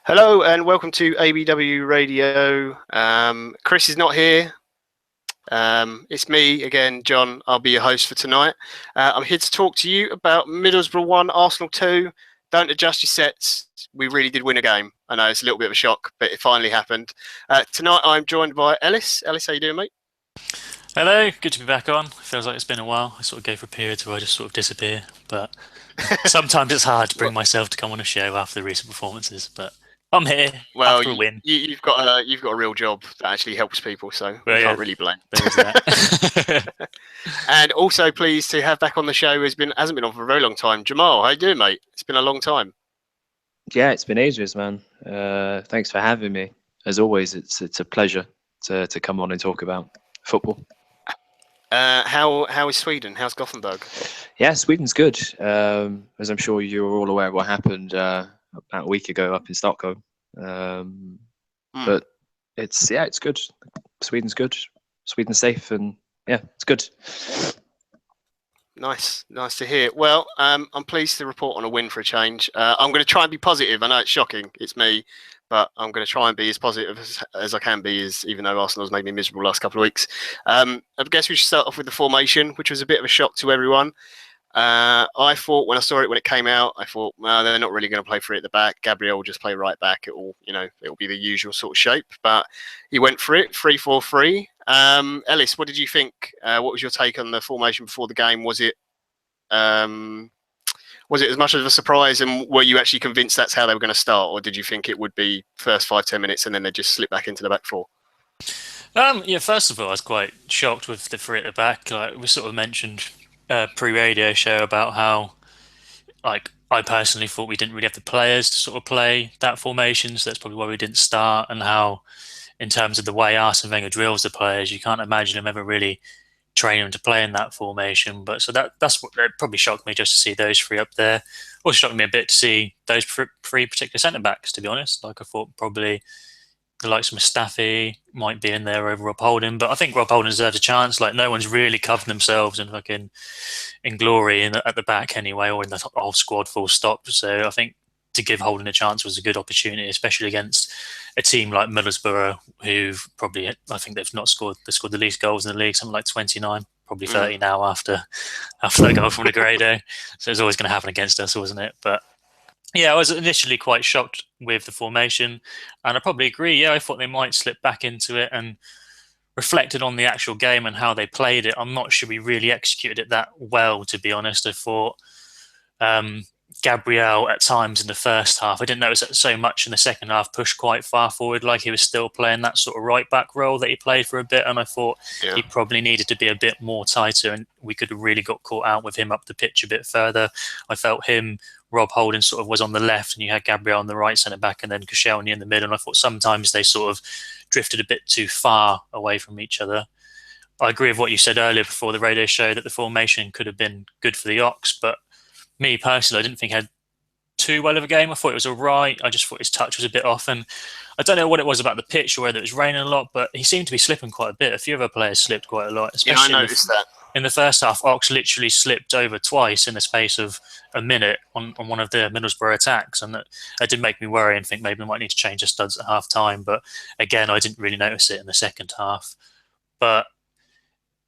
Hello and welcome to ABW Radio. Chris is not here. It's me again, John. I'll be your host for tonight. I'm here to talk to you about Middlesbrough 1, Arsenal 2. Don't adjust your sets. We really did win a game. I know it's a little bit of a shock, but it finally happened. Tonight I'm joined by Ellis. Ellis, how you doing, mate? Hello, good to be back on. Feels like it's been a while. I sort of go for periods where I just sort of disappear, but sometimes it's hard to bring myself to come on a show after the recent performances. But I'm here Well, after a win. you've got a real job that actually helps people, so we can't really blame. There is that. And also pleased to have back on the show hasn't been on for a very long time. Jamal, how you doing, mate? It's been a long time. Yeah, it's been ages, man. Thanks for having me. As always, it's a pleasure to come on and talk about football. How is Sweden? How's Gothenburg? Yeah, Sweden's good. As I'm sure you're all aware of what happened about a week ago up in Stockholm. But it's good. Sweden's good. Sweden's safe, and yeah, it's good. Nice to hear. Well, I'm pleased to report on a win for a change. I'm going to try and be positive. I know it's shocking. It's me. But I'm going to try and be as positive as I can be, even though Arsenal's made me miserable the last couple of weeks. I guess we should start off with the formation, which was a bit of a shock to everyone. I thought when I saw it when it came out, I thought, well, they're not really going to play for it at the back. Gabriel will just play right back. It'll be the usual sort of shape. But he went for it, 3-4-3. Ellis, what did you think? What was your take on the formation before the game? Was it as much of a surprise, and were you actually convinced that's how they were going to start, or did you think it would be first 5-10 minutes and then they just slip back into the back four? First of all, I was quite shocked with the three at the back. Like we sort of mentioned pre-radio show about how, like, I personally thought we didn't really have the players to sort of play that formation, so that's probably why we didn't start. And how, in terms of the way Arsene Wenger drills the players, you can't imagine him ever really train them to play in that formation. But so that's what probably shocked me, just to see those three up there. Also shocked me a bit to see those three particular centre backs, to be honest. Like, I thought probably the likes of Mustafi might be in there over Rob Holding, but I think Rob Holding deserves a chance. Like, no one's really covered themselves in glory at the back anyway, or in the whole squad full stop. So I think to give Holding a chance was a good opportunity, especially against a team like Middlesbrough, who probably, I think they scored the least goals in the league, something like 29, probably 30 now after that goal from Negredo. So it's always going to happen against us, wasn't it? But yeah, I was initially quite shocked with the formation, and I probably agree. Yeah, I thought they might slip back into it, and reflected on the actual game and how they played it. I'm not sure we really executed it that well, to be honest. I thought Gabriel at times in the first half, I didn't notice it so much in the second half, pushed quite far forward, like he was still playing that sort of right back role that he played for a bit, and I thought he probably needed to be a bit more tighter, and we could have really got caught out with him up the pitch a bit further. I felt Rob Holding sort of was on the left, and you had Gabriel on the right centre back, and then Koscielny in the middle, and I thought sometimes they sort of drifted a bit too far away from each other. I agree with what you said earlier before the radio show, that the formation could have been good for the Ox, but me personally, I didn't think he had too well of a game. I thought it was all right. I just thought his touch was a bit off, and I don't know what it was about the pitch or whether it was raining a lot, but he seemed to be slipping quite a bit. A few other players slipped quite a lot, especially I noticed that. In the first half. Ox literally slipped over twice in the space of a minute on one of the Middlesbrough attacks, and that did make me worry and think maybe they might need to change the studs at half time. But again, I didn't really notice it in the second half. But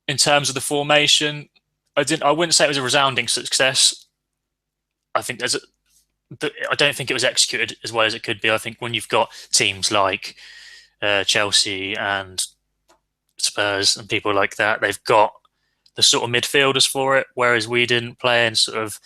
in terms of the formation, I wouldn't say it was a resounding success. I think I don't think it was executed as well as it could be. I think when you've got teams like Chelsea and Spurs and people like that, they've got the sort of midfielders for it, whereas we didn't play. And sort of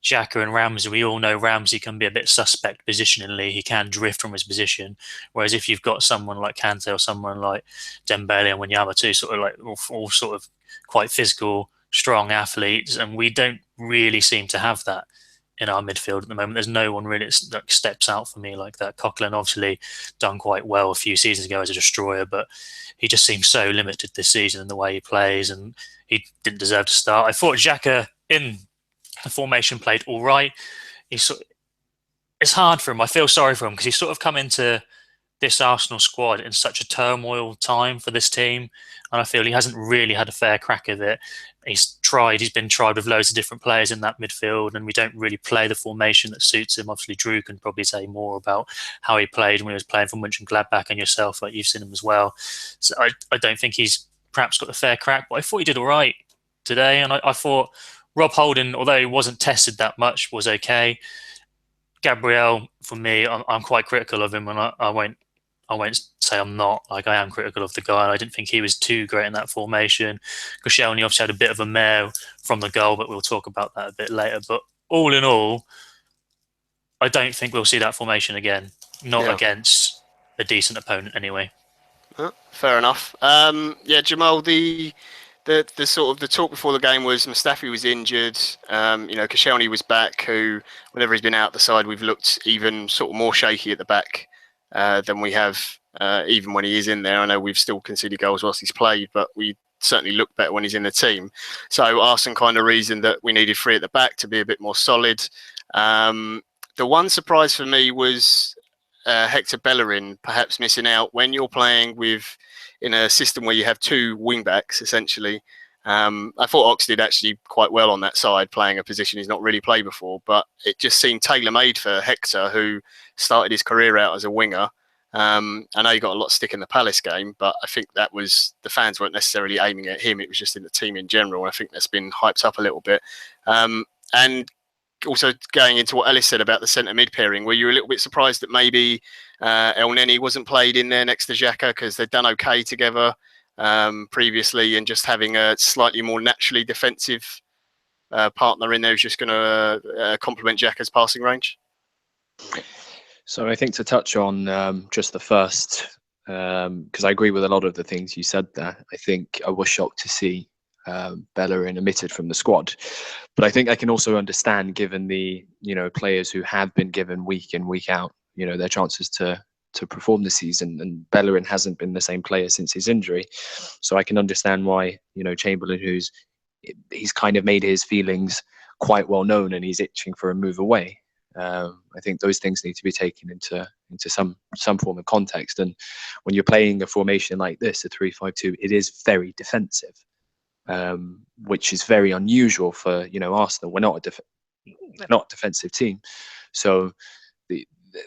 Xhaka and Ramsey, we all know Ramsey can be a bit suspect positionally. He can drift from his position. Whereas if you've got someone like Kante or someone like Dembele and Wanyama too, sort of like all sort of quite physical, strong athletes, and we don't really seem to have that in our midfield at the moment. There's no one really that steps out for me like that. Coquelin obviously done quite well a few seasons ago as a destroyer, but he just seems so limited this season in the way he plays, and he didn't deserve to start. I thought Xhaka in the formation played all right. It's hard for him. I feel sorry for him because he's sort of come into this Arsenal squad in such a turmoil time for this team, and I feel he hasn't really had a fair crack of it. He's been tried with loads of different players in that midfield, and we don't really play the formation that suits him. Obviously, Drew can probably say more about how he played when he was playing for Mönchengladbach, and yourself, like you've seen him as well. So I don't think he's perhaps got the fair crack, but I thought he did all right today, and I thought Rob Holding, although he wasn't tested that much, was okay. Gabriel, for me, I'm quite critical of him, and I won't say I'm not. Like, I am critical of the guy, and I didn't think he was too great in that formation. Koscielny obviously had a bit of a mare from the goal, but we'll talk about that a bit later. But all in all, I don't think we'll see that formation again. Not against a decent opponent anyway. Fair enough. Jamal, the sort of the talk before the game was Mustafi was injured. Koscielny was back, who, whenever he's been out the side, we've looked even sort of more shaky at the back than we have even when he is in there. I know we've still conceded goals whilst he's played, but we certainly look better when he's in the team. So Arsene kind of reasoned that we needed three at the back to be a bit more solid. The one surprise for me was Hector Bellerin perhaps missing out when you're playing in a system where you have two wing backs essentially. I thought Ox did actually quite well on that side, playing a position he's not really played before, but it just seemed tailor-made for Hector, who started his career out as a winger. I know he got a lot of stick in the Palace game, but I think that was, the fans weren't necessarily aiming at him, it was just in the team in general. I think that's been hyped up a little bit. And also going into what Ellis said about the centre mid pairing, were you a little bit surprised that maybe El Neni wasn't played in there next to Xhaka, because they'd done okay together previously, and just having a slightly more naturally defensive partner in there who's just going to complement Xhaka's passing range? So I think to touch on just the first, because I agree with a lot of the things you said there. I think I was shocked to see Bellerin omitted from the squad, but I think I can also understand, given the players who have been given week in week out their chances to perform this season, and Bellerin hasn't been the same player since his injury. So I can understand why Chamberlain, he's kind of made his feelings quite well known, and he's itching for a move away. I think those things need to be taken into some form of context. And when you're playing a formation like this, a 3-5-2, it is very defensive, which is very unusual for Arsenal. We're not a defensive team, so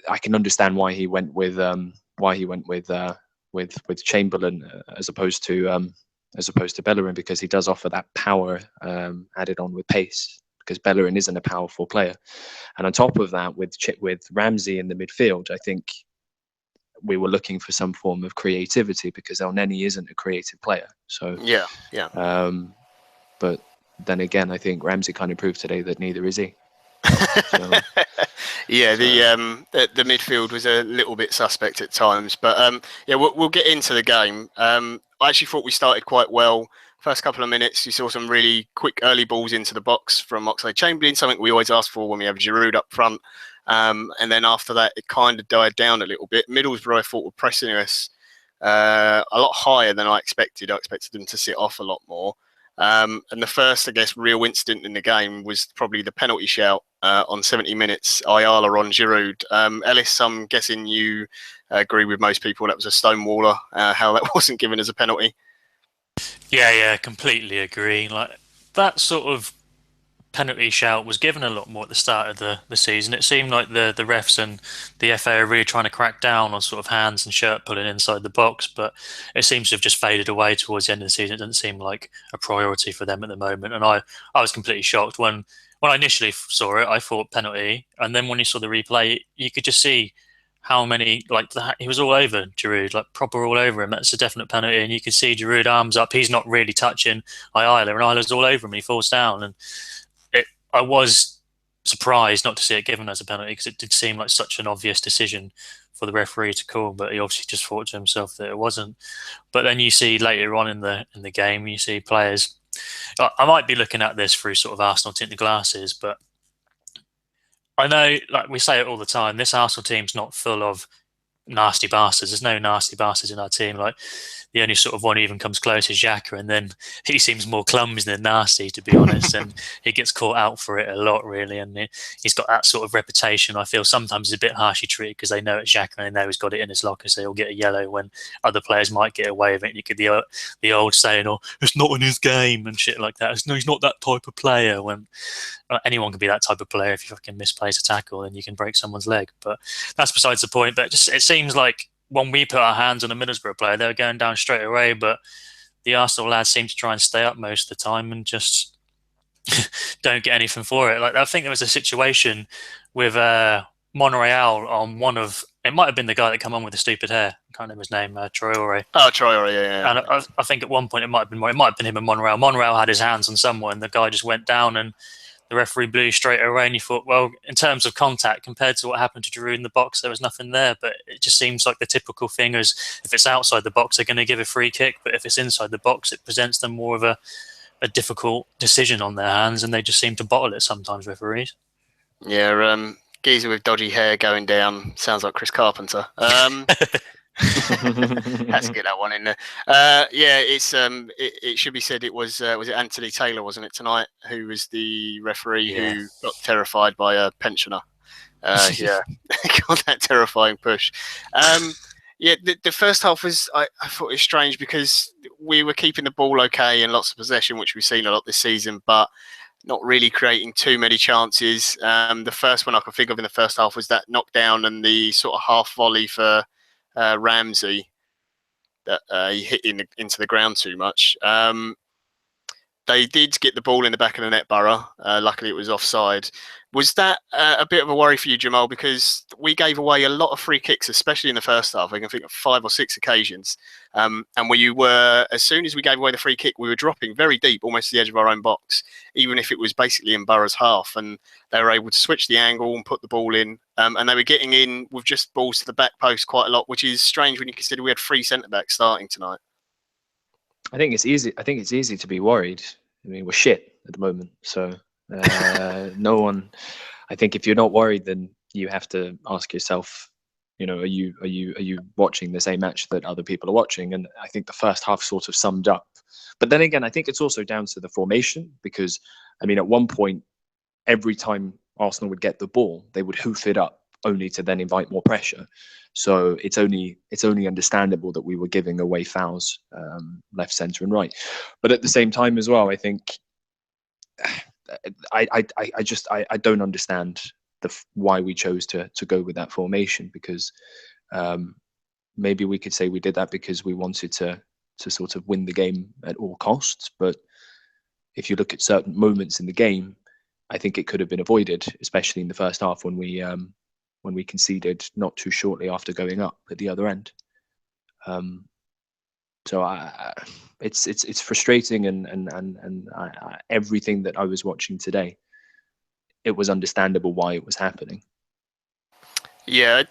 I can understand why he went with Chamberlain as opposed to Bellerin, because he does offer that power added on with pace, because Bellerin isn't a powerful player. And on top of that, with Ramsey in the midfield, I think we were looking for some form of creativity, because El Neni isn't a creative player. So yeah. But then again, I think Ramsey kind of proved today that neither is he. The midfield was a little bit suspect at times, but we'll get into the game. I actually thought we started quite well. First couple of minutes, you saw some really quick early balls into the box from Oxlade-Chamberlain, something we always ask for when we have Giroud up front. And then after that, it kind of died down a little bit. Middlesbrough, I thought, were pressing us a lot higher than I expected. I expected them to sit off a lot more. And the first, I guess, real incident in the game was probably the penalty shout on 70 minutes, Ayala on Giroud. Ellis, I'm guessing you agree with most people that was a stonewaller, how that wasn't given as a penalty. Yeah, completely agree. Like, that sort of penalty shout was given a lot more at the start of the season. It seemed like the refs and the FA are really trying to crack down on sort of hands and shirt pulling inside the box, but it seems to have just faded away towards the end of the season. It doesn't seem like a priority for them at the moment. And I was completely shocked when I initially saw it. I thought penalty, and then when you saw the replay, you could just see how many, he was all over Giroud, like proper all over him. That's a definite penalty, and you can see Giroud arms up. He's not really touching Ayala, and Ayala's all over him, and he falls down. And I was surprised not to see it given as a penalty, because it did seem like such an obvious decision for the referee to call, but he obviously just thought to himself that it wasn't. But then you see later on in the game, you see players. I might be looking at this through sort of Arsenal tinted glasses, but I know, like we say it all the time, this Arsenal team's not full of nasty bastards. There's no nasty bastards in our team. Like, the only sort of one who even comes close is Xhaka, and then he seems more clumsy than nasty, to be honest, and he gets caught out for it a lot, really, and he's got that sort of reputation. I feel sometimes it's a bit harshly treated because they know it's Xhaka and they know he's got it in his locker, so he'll get a yellow when other players might get away with it. You could the old saying, "Oh, it's not in his game" and shit like that. No, he's not that type of player. When anyone can be that type of player. If you fucking misplace a tackle, then you can break someone's leg. But that's besides the point. But it seems like when we put our hands on a Middlesbrough player, they were going down straight away. But the Arsenal lads seem to try and stay up most of the time and just don't get anything for it. Like, I think there was a situation with Monreal on one of, it might have been the guy that came on with the stupid hair. I can't remember his name, Traore. Oh, Traore, yeah. And I think at one point it might have been him and Monreal. Monreal had his hands on someone, the guy just went down and the referee blew straight away, and you thought, well, in terms of contact, compared to what happened to Giroud in the box, there was nothing there. But it just seems like the typical thing is, if it's outside the box, they're going to give a free kick. But if it's inside the box, it presents them more of a difficult decision on their hands, and they just seem to bottle it sometimes, referees. Yeah, geezer with dodgy hair going down sounds like Chris Carpenter. Has to get that one in there. Yeah, it should be said it was it Anthony Taylor, wasn't it, tonight, who was the referee who got terrified by a pensioner. Yeah, got that terrifying push. Yeah, the first half was, I thought it was strange because we were keeping the ball okay and lots of possession, which we've seen a lot this season, but not really creating too many chances. The first one I could think of in the first half was that knockdown and the sort of half volley for Ramsey that he hit into the ground too much. They did get the ball in the back of the net, Borough. Luckily, it was offside. Was that a bit of a worry for you, Jamal? Because we gave away a lot of free kicks, especially in the first half. I can think of 5 or 6 occasions. And as soon as we gave away the free kick, we were dropping very deep, almost to the edge of our own box, even if it was basically in Borough's half. And they were able to switch the angle and put the ball in. And they were getting in with just balls to the back post quite a lot, which is strange when you consider we had 3 centre-backs starting tonight. I think it's easy. I think it's easy to be worried. I mean, we're shit at the moment, so no one. I think if you're not worried, then you have to ask yourself, are you watching the same match that other people are watching? And I think the first half sort of summed up. But then again, I think it's also down to the formation, because I mean, at one point, every time Arsenal would get the ball, they would hoof it up, only to then invite more pressure. So it's only understandable that we were giving away fouls left, centre, and right. But at the same time as well, I think I don't understand why we chose to go with that formation, because maybe we could say we did that because we wanted to sort of win the game at all costs. But if you look at certain moments in the game, I think it could have been avoided, especially in the first half when we conceded not too shortly after going up at the other end. So it's frustrating, and everything that I was watching today, it was understandable why it was happening. Yeah,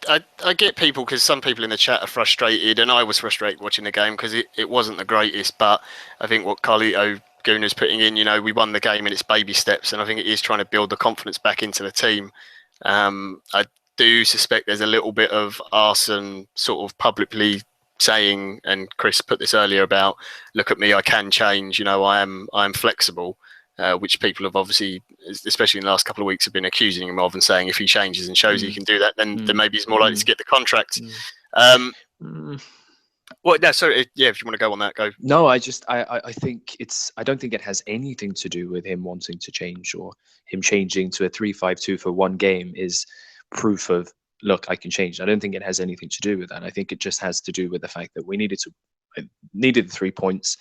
I get people, because some people in the chat are frustrated, and I was frustrated watching the game because it wasn't the greatest. But I think what Carlito Guna's putting in, we won the game and it's baby steps, and I think it is trying to build the confidence back into the team. I do suspect there's a little bit of arson sort of publicly saying, and Chris put this earlier about, look at me, I can change, I am flexible, which people have obviously, especially in the last couple of weeks, have been accusing him of, and saying if he changes and shows he can do that, then maybe he's more likely to get the contract. Well, no, sorry, yeah, if you want to go on that, go. No, I think I don't think it has anything to do with him wanting to change, or him changing to a 3-5-2 for one game is proof of, look, I can change. I don't think it has anything to do with that. I think it just has to do with the fact that we needed the 3 points.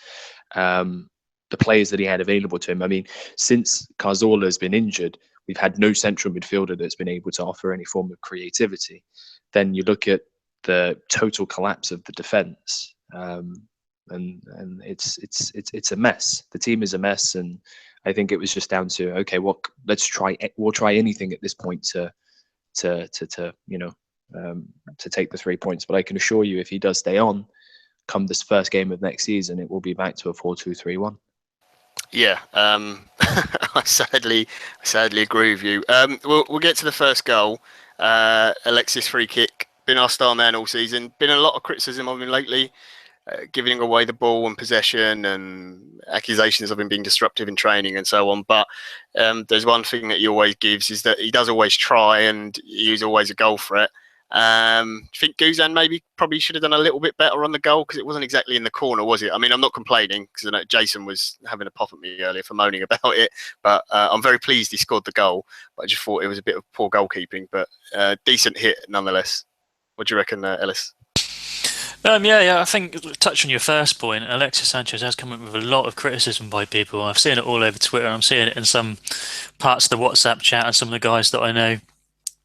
The players that he had available to him. I mean, since Cazorla has been injured, we've had no central midfielder that's been able to offer any form of creativity. Then you look at the total collapse of the defense, and it's a mess. The team is a mess, and I think it was just down to, okay, we'll try anything at this point to take the 3 points. But I can assure you, if he does stay on, come this first game of next season, it will be back to a 4-2-3-1. Yeah, I sadly agree with you. We'll get to the first goal. Alexis free kick been our star man all season. Been a lot of criticism of him lately, giving away the ball and possession, and accusations of him being disruptive in training and so on. But there's one thing that he always gives, is that he does always try, and he's always a goal threat. I think Guzan probably should have done a little bit better on the goal, because it wasn't exactly in the corner, was it? I mean, I'm not complaining, because I know Jason was having a pop at me earlier for moaning about it, but I'm very pleased he scored the goal. But I just thought it was a bit of poor goalkeeping, but decent hit nonetheless. What do you reckon, Ellis? Yeah. I think, touch on your first point, Alexis Sanchez has come up with a lot of criticism by people. I've seen it all over Twitter. I'm seeing it in some parts of the WhatsApp chat, and some of the guys that I know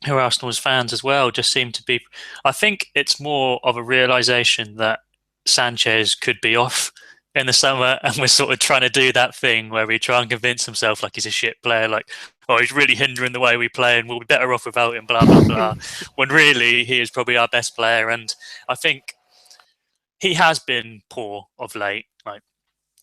who are Arsenal's fans as well just seem to be. I think it's more of a realization that Sanchez could be off in the summer, and we're sort of trying to do that thing where we try and convince himself like he's a shit player, like, oh, he's really hindering the way we play and we'll be better off without him, blah blah blah. When really he is probably our best player, and I think he has been poor of late. Like,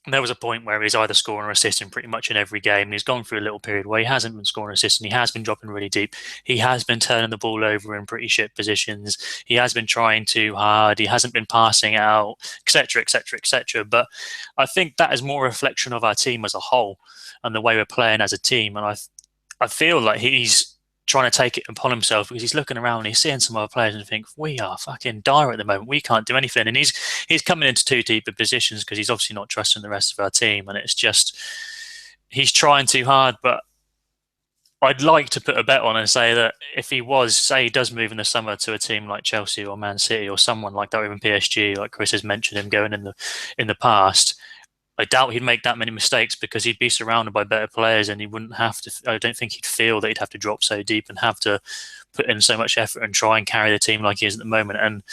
there was a point where he's either scoring or assisting pretty much in every game, and he's gone through a little period where he hasn't been scoring or assisting. He has been dropping really deep. He has been turning the ball over in pretty shit positions. He has been trying too hard. He hasn't been passing out, etc., etc., etc. But I think that is more a reflection of our team as a whole and the way we're playing as a team. And I feel like he's trying to take it upon himself, because he's looking around and he's seeing some other players and think, we are fucking dire at the moment. We can't do anything. And he's coming into too deep of positions because he's obviously not trusting the rest of our team. And it's just, he's trying too hard. But I'd like to put a bet on and say that if he does move in the summer to a team like Chelsea or Man City or someone like that, or even PSG, like Chris has mentioned him going in the past, I doubt he'd make that many mistakes, because he'd be surrounded by better players, and he wouldn't have to. I don't think he'd feel that he'd have to drop so deep and have to put in so much effort and try and carry the team like he is at the moment. And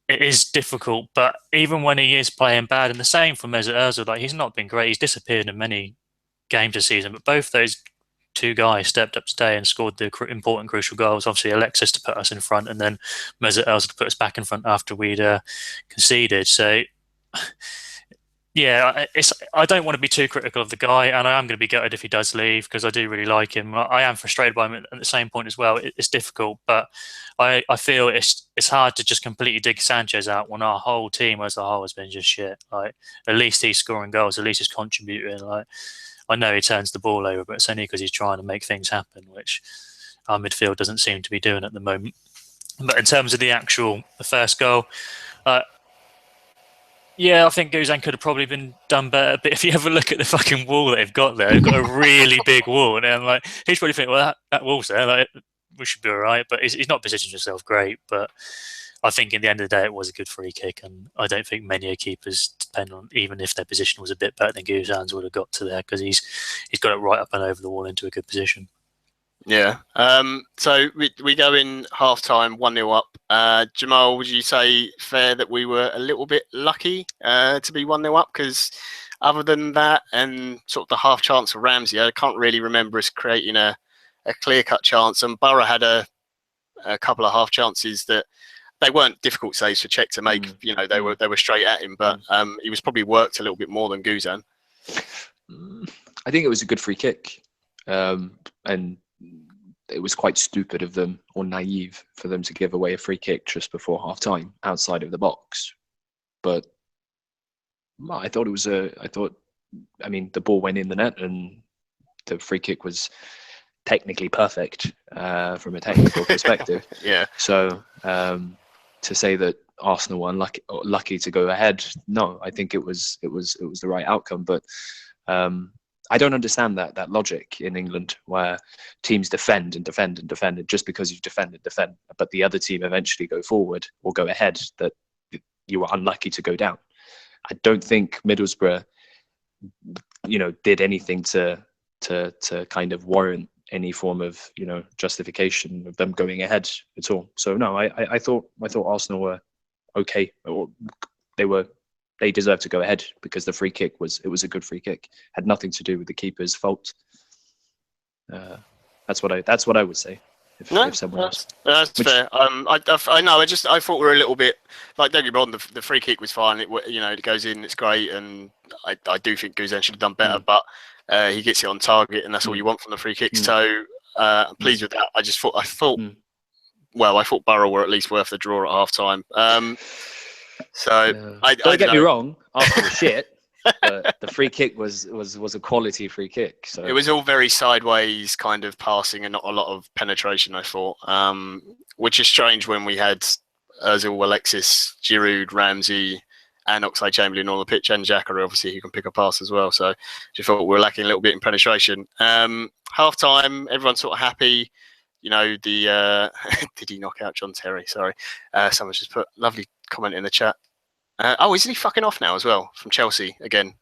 it is difficult. But even when he is playing bad, and the same for Mesut Ozil, like, he's not been great. He's disappeared in many games this season. But both those two guys stepped up today and scored the important, crucial goals. Obviously, Alexis to put us in front, and then Mesut Ozil to put us back in front after we'd conceded. So. Yeah, I don't want to be too critical of the guy, and I am going to be gutted if he does leave, because I do really like him. I am frustrated by him at the same point as well. It's difficult, but I feel it's hard to just completely dig Sanchez out when our whole team as a whole has been just shit. Like, at least he's scoring goals, at least he's contributing. Like, I know he turns the ball over, but it's only because he's trying to make things happen, which our midfield doesn't seem to be doing at the moment. But in terms of the first goal, yeah, I think Guzan could have probably been done better. But if you ever look at the fucking wall that they've got there, they've got a really big wall. And like, he's probably thinking, well, that wall's there, like, we should be all right. But he's not positioned himself great. But I think in the end of the day, it was a good free kick. And I don't think many keepers, depending on, even if their position was a bit better than Guzan's, would have got to there, because he's got it right up and over the wall into a good position. Yeah. So we go in half time 1-0 up. Jamal, would you say fair that we were a little bit lucky to be 1-0 up? Because other than that and sort of the half chance of Ramsey, I can't really remember us creating a clear-cut chance. And Borough had a couple of half chances that they weren't difficult saves for Cech to make. You know, they were straight at him, but he was probably worked a little bit more than Guzan. I think it was a good free kick, and it was quite stupid of them, or naive for them, to give away a free kick just before half time outside of the box. But I thought I mean, the ball went in the net, and the free kick was technically perfect from a technical perspective. Yeah. So to say that Arsenal were unlucky to go ahead, no, I think it was the right outcome. But I don't understand that logic in England, where teams defend and defend and defend, and just because you defend, but the other team eventually go forward or go ahead, that you were unlucky to go down. I don't think Middlesbrough, did anything to kind of warrant any form of, justification of them going ahead at all. So no, I thought Arsenal were okay, or they deserved to go ahead, because the free kick was a good free kick. Had nothing to do with the keeper's fault. That's what I would say. If someone else. That's fair. I know. I thought we were a little bit like, don't get me wrong, the free kick was fine. It goes in, it's great, and I do think Guzan should have done better, but he gets it on target, and that's all you want from the free kick. So I'm pleased with that. I thought I thought Borough were at least worth the draw at half time. Don't get me wrong, Arsenal was shit. But the free kick was a quality free kick. So it was all very sideways kind of passing and not a lot of penetration, I thought, which is strange when we had Ozil, Alexis, Giroud, Ramsey, and Oxlade-Chamberlain on the pitch, and Xhaka, obviously, who can pick a pass as well. So I just thought we were lacking a little bit in penetration. Half time, everyone's sort of happy. You know, the did he knock out John Terry? Sorry, someone's just put lovely comment in the chat. Isn't he fucking off now as well from Chelsea again?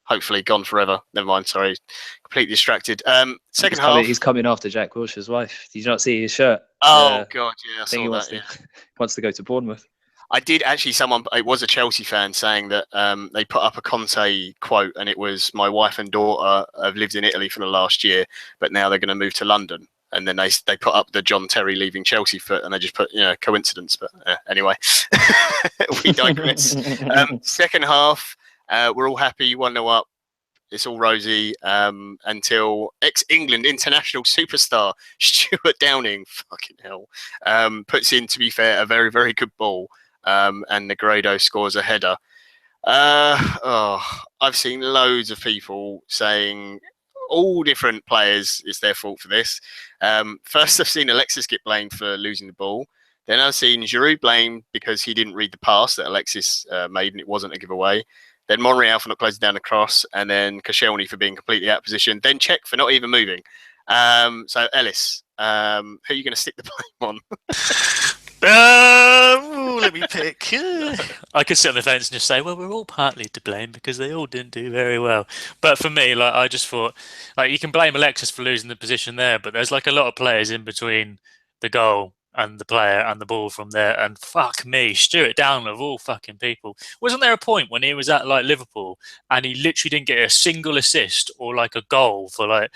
Hopefully gone forever. Never mind. Sorry, completely distracted. Second half, he's coming after Jack Wilshere's wife. Did you not see his shirt? Oh God, yeah, I think saw he that. wants to go to Bournemouth. I did actually. It was a Chelsea fan saying that they put up a Conte quote, and it was, "My wife and daughter have lived in Italy for the last year, but now they're going to move to London." And then they put up the John Terry leaving Chelsea foot, and they just put, coincidence. But anyway, we digress. Second half, we're all happy, 1-0 up. It's all rosy until ex-England international superstar Stuart Downing, fucking hell, puts in, to be fair, a very, very good ball, and Negredo scores a header. I've seen loads of people saying all different players it's their fault for this. First, I've seen Alexis get blamed for losing the ball. Then I've seen Giroud blamed because he didn't read the pass that Alexis made and it wasn't a giveaway. Then Monreal for not closing down the cross, and then Koscielny for being completely out of position. Then Cech for not even moving. So Ellis, who are you going to stick the blame on? Let me pick. I could sit on the fence and just say, well, we're all partly to blame because they all didn't do very well. But for me, I just thought, you can blame Alexis for losing the position there, but there's a lot of players in between the goal and the player and the ball from there. And fuck me, Stuart Downing of all fucking people. Wasn't there a point when he was at Liverpool and he literally didn't get a single assist or a goal for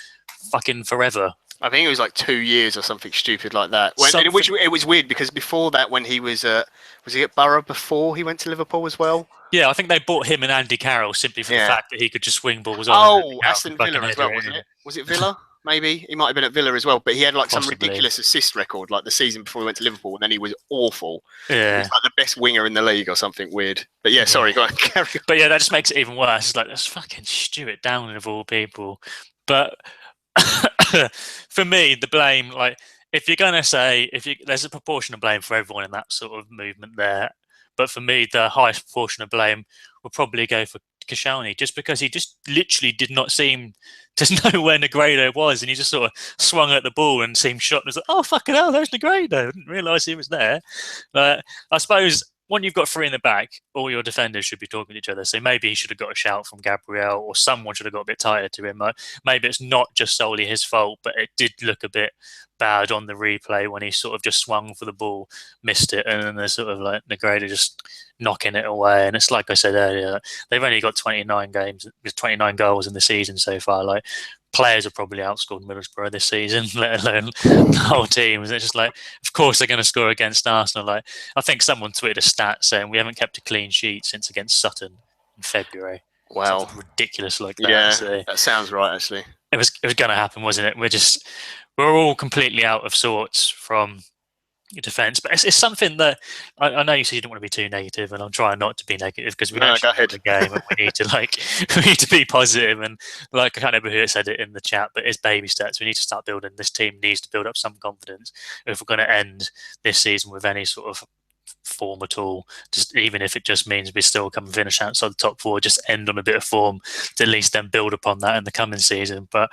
fucking forever? I think it was 2 years or something stupid like that. It was weird because before that, when he was he at Borough before he went to Liverpool as well? Yeah, I think they bought him and Andy Carroll simply for the fact that he could just swing balls on. Oh, Aston Villa as well, wasn't it? Was it Villa? Maybe he might have been at Villa as well, but he had some ridiculous assist record the season before he went to Liverpool, and then he was awful. Yeah, he was the best winger in the league or something weird. But yeah, sorry, go on, carry on. But yeah, that just makes it even worse. It's that's fucking Stuart Downing of all people. But for me, the blame, if you're gonna say there's a proportion of blame for everyone in that sort of movement there, but for me, the highest proportion of blame would probably go for Koscielny, just because he just literally did not seem to know where Negredo was, and he just sort of swung at the ball and seemed shot and was like, oh fucking hell, there's Negredo. I didn't realise he was there. I suppose when you've got three in the back, all your defenders should be talking to each other. So maybe he should have got a shout from Gabriel, or someone should have got a bit tighter to him. Maybe it's not just solely his fault, but it did look a bit bad on the replay when he sort of just swung for the ball, missed it, and then there's sort of Negredo just knocking it away. And it's like I said earlier, they've only got 29 goals in the season so far. Players have probably outscored Middlesbrough this season, let alone the whole team. And it's just of course they're going to score against Arsenal. I think someone tweeted a stat saying we haven't kept a clean sheet since against Sutton in February. Wow, something ridiculous like that. Yeah, so that sounds right. Actually, it was going to happen, wasn't it? We're all completely out of sorts from defence, but it's something that I know you said you don't want to be too negative, and I'm trying not to be negative because we actually won the game, and we need to we need to be positive. And I can't remember who said it in the chat, but it's baby steps. We need to start building. This team needs to build up some confidence if we're going to end this season with any sort of form at all, just even if it just means we still come and finish outside the top four, just end on a bit of form to at least then build upon that in the coming season. But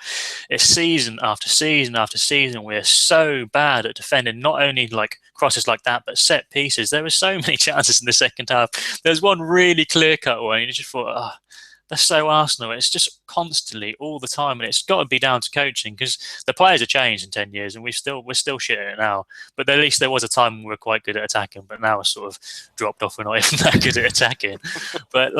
it's season after season after season we're so bad at defending, not only crosses like that, but set pieces. There were so many chances in the second half. There's one really clear cut one, and you just thought, that's so Arsenal. It's just constantly, all the time, and it's got to be down to coaching because the players have changed in 10 years, and we're still shit at it now. But at least there was a time when we were quite good at attacking, but now it's sort of dropped off. We're not even that good at attacking. But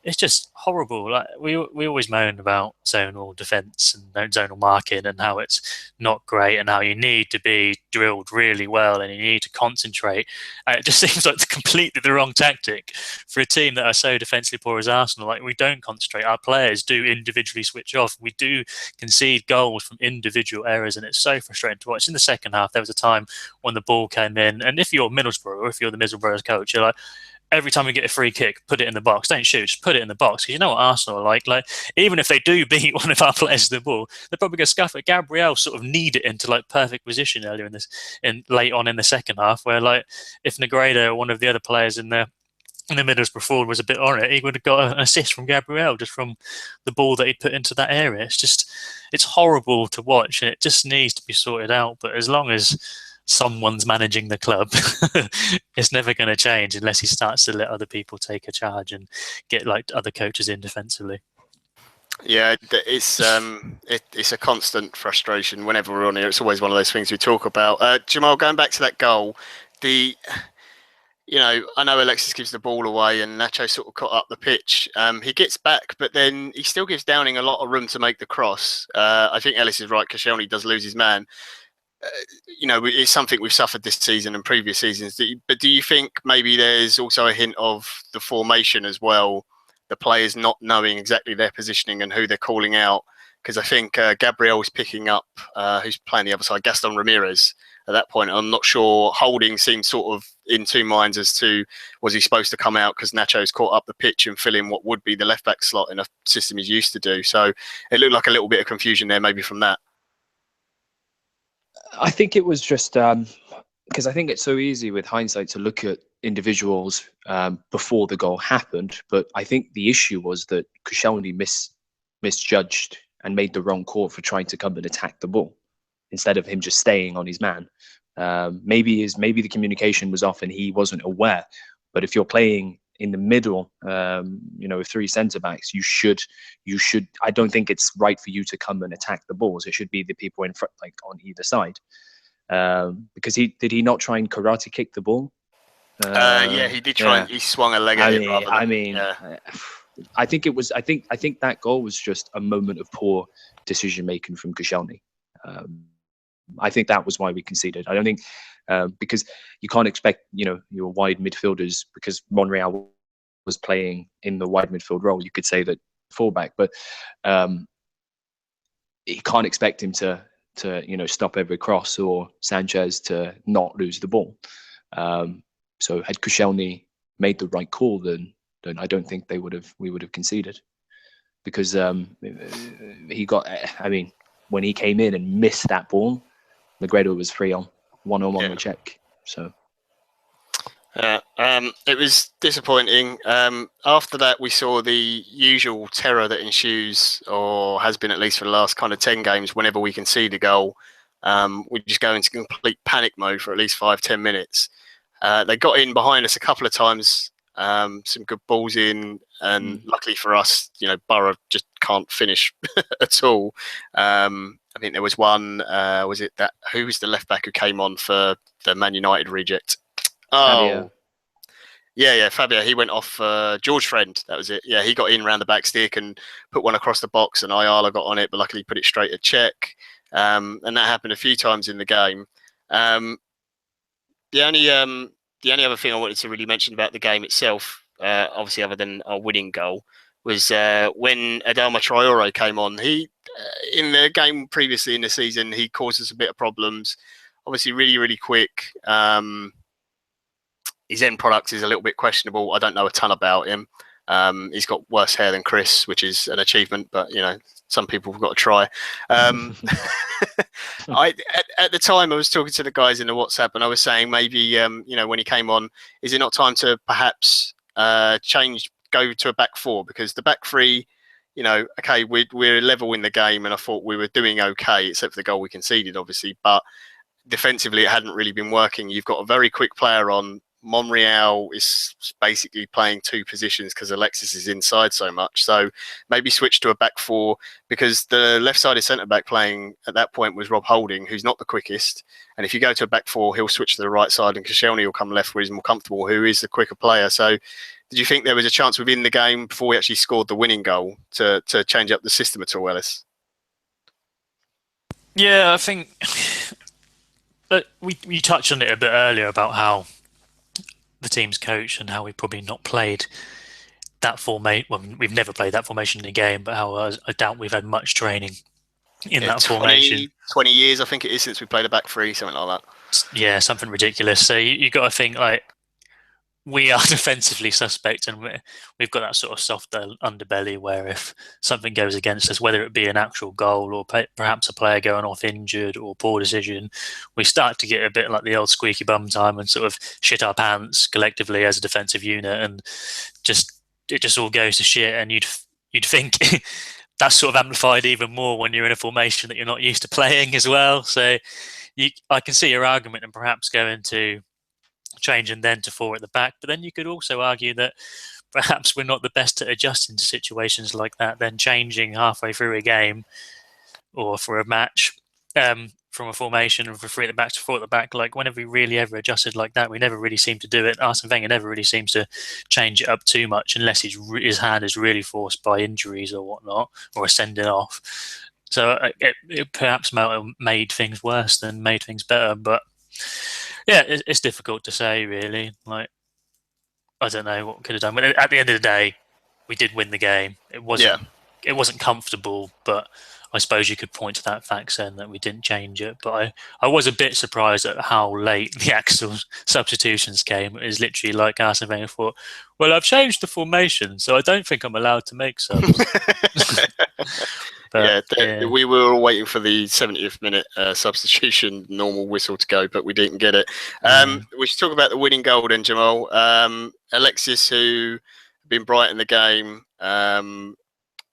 it's just horrible. Like we always moan about zonal defence and zonal marking and how it's not great and how you need to be drilled really well and you need to concentrate. And it just seems like completely the wrong tactic for a team that are so defensively poor as Arsenal. Like we don't concentrate. Our players do individually switch off. We do concede goals from individual errors, and it's so frustrating to watch. In the second half, there was a time when the ball came in, and if you're Middlesbrough or if you're the Middlesbrough's coach, you're like, every time we get a free kick, put it in the box. Don't shoot, just put it in the box. Because you know what Arsenal are like. Like, even if they do beat one of our players to the ball, they're probably going to scuff it. Gabriel sort of kneed it into like perfect position earlier late on in the second half, where like if Negredo or one of the other players in the Middlesbrough forward was a bit on it, he would have got an assist from Gabriel just from the ball that he'd put into that area. It's horrible to watch, and it just needs to be sorted out. But as long as someone's managing the club, it's never going to change unless he starts to let other people take a charge and get like other coaches in defensively. Yeah, it's a constant frustration whenever we're on here. It's always one of those things we talk about. Jamal, going back to that goal, I know Alexis gives the ball away and Nacho sort of caught up the pitch. He gets back, but then he still gives Downing a lot of room to make the cross. I think Ellis is right. Koscielny does lose his man. It's something we've suffered this season and previous seasons. But do you think maybe there's also a hint of the formation as well, the players not knowing exactly their positioning and who they're calling out? Because I think Gabriel was picking up, who's playing the other side, Gaston Ramirez at that point. I'm not sure. Holding seemed sort of in two minds as to was he supposed to come out because Nacho's caught up the pitch and fill in what would be the left-back slot in a system he's used to do. So it looked like a little bit of confusion there maybe from that. I think it was just because I think it's so easy with hindsight to look at individuals before the goal happened. But I think the issue was that Koscielny misjudged and made the wrong call for trying to come and attack the ball instead of him just staying on his man. Maybe the communication was off and he wasn't aware. But if you're playing in the middle, with three centre backs, you should. I don't think it's right for you to come and attack the balls. It should be the people in front, like on either side. Because did he not try and karate kick the ball? Yeah, he did try. Yeah. He swung a leg at it. I think it was. I think that goal was just a moment of poor decision making from Koscielny. I think that was why we conceded. I don't think because you can't expect your wide midfielders, because Monreal was playing in the wide midfield role. You could say that fullback, but you can't expect him to stop every cross or Sanchez to not lose the ball. So had Koscielny made the right call, then I don't think we would have conceded, because he got. I mean, when he came in and missed that ball, Negredo was free on one-on-one with Czech. So. It was disappointing. After that, we saw the usual terror that ensues, or has been at least for the last kind of 10 games. Whenever we concede a goal, we just go into complete panic mode for at least 5-10 minutes. They got in behind us a couple of times, some good balls in, and luckily for us, Borough just can't finish at all. I think there was one. Who was the left back who came on for the Man United reject? Fabio. Yeah, Fabio. He went off George Friend. That was it. Yeah, he got in around the back stick and put one across the box, and Ayala got on it, but luckily he put it straight at Czech. And that happened a few times in the game. The only other thing I wanted to really mention about the game itself, obviously other than our winning goal, was when Adama Traore came on. He in the game previously in the season, he caused us a bit of problems. Obviously, really, really quick. His end product is a little bit questionable. I don't know a ton about him. He's got worse hair than Chris, which is an achievement, but some people have got to try. At the time, I was talking to the guys in the WhatsApp, and I was saying maybe when he came on, is it not time to perhaps go to a back four, because the back three, okay, we're level in the game, and I thought we were doing okay, except for the goal we conceded, obviously, but defensively it hadn't really been working. You've got a very quick player on. Monreal is basically playing two positions because Alexis is inside so much. So maybe switch to a back four, because the left-sided centre-back playing at that point was Rob Holding, who's not the quickest. And if you go to a back four, he'll switch to the right side and Koscielny will come left where he's more comfortable, who is the quicker player. So Did you think there was a chance within the game before we actually scored the winning goal to change up the system at all, Ellis? Yeah, I think we touched on it a bit earlier about how the team's coach and how we've probably not played that formation. Well, we've never played that formation in a game, but how I doubt we've had much training in that formation. 20 years, I think it is, since we played a back three, something like that. Yeah, something ridiculous. So you got to think like we are defensively suspect, and we've got that sort of soft underbelly where if something goes against us, whether it be an actual goal or perhaps a player going off injured or poor decision, we start to get a bit like the old squeaky bum time and sort of shit our pants collectively as a defensive unit, and it just all goes to shit. And you'd think that's sort of amplified even more when you're in a formation that you're not used to playing as well. So I can see your argument and perhaps going to changing then to 4 at the back, but then you could also argue that perhaps we're not the best at adjusting to situations like that, then changing halfway through a game or for a match from a formation of 3 at the back to 4 at the back. Like, whenever we really ever adjusted like that, we never really seem to do it. Arsene Wenger never really seems to change it up too much unless his hand is really forced by injuries or whatnot, or a sending off. So it perhaps made things worse than made things better, but yeah, it's difficult to say, really. Like, I don't know what we could have done. But at the end of the day, we did win the game. It wasn't comfortable, but I suppose you could point to that fact saying that we didn't change it. But I was a bit surprised at how late the actual substitutions came. It was literally like Arsene Wenger thought, well, I've changed the formation, so I don't think I'm allowed to make subs. But, we were all waiting for the 70th minute substitution, normal whistle to go, but we didn't get it. We should talk about the winning goal then, Jamal. Alexis, who had been bright in the game,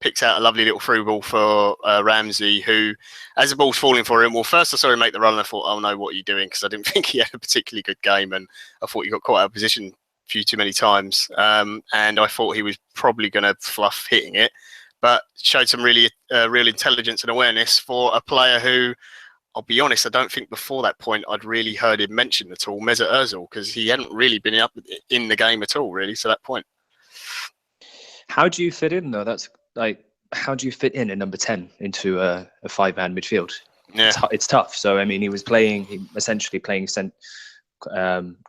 picks out a lovely little through ball for Ramsey, who, as the ball's falling for him, well, first I saw him make the run and I thought, oh no, what are you doing? Because I didn't think he had a particularly good game, and I thought he got caught out of position a few too many times. And I thought he was probably going to fluff hitting it, but showed some really real intelligence and awareness for a player who, I'll be honest, I don't think before that point I'd really heard him mentioned at all, Mesut Ozil, because he hadn't really been up in the game at all, really, to that point. How do you fit in, though? That's like, how do you fit in number 10 into a 5-man midfield? Yeah. It's tough. So, I mean, he was essentially playing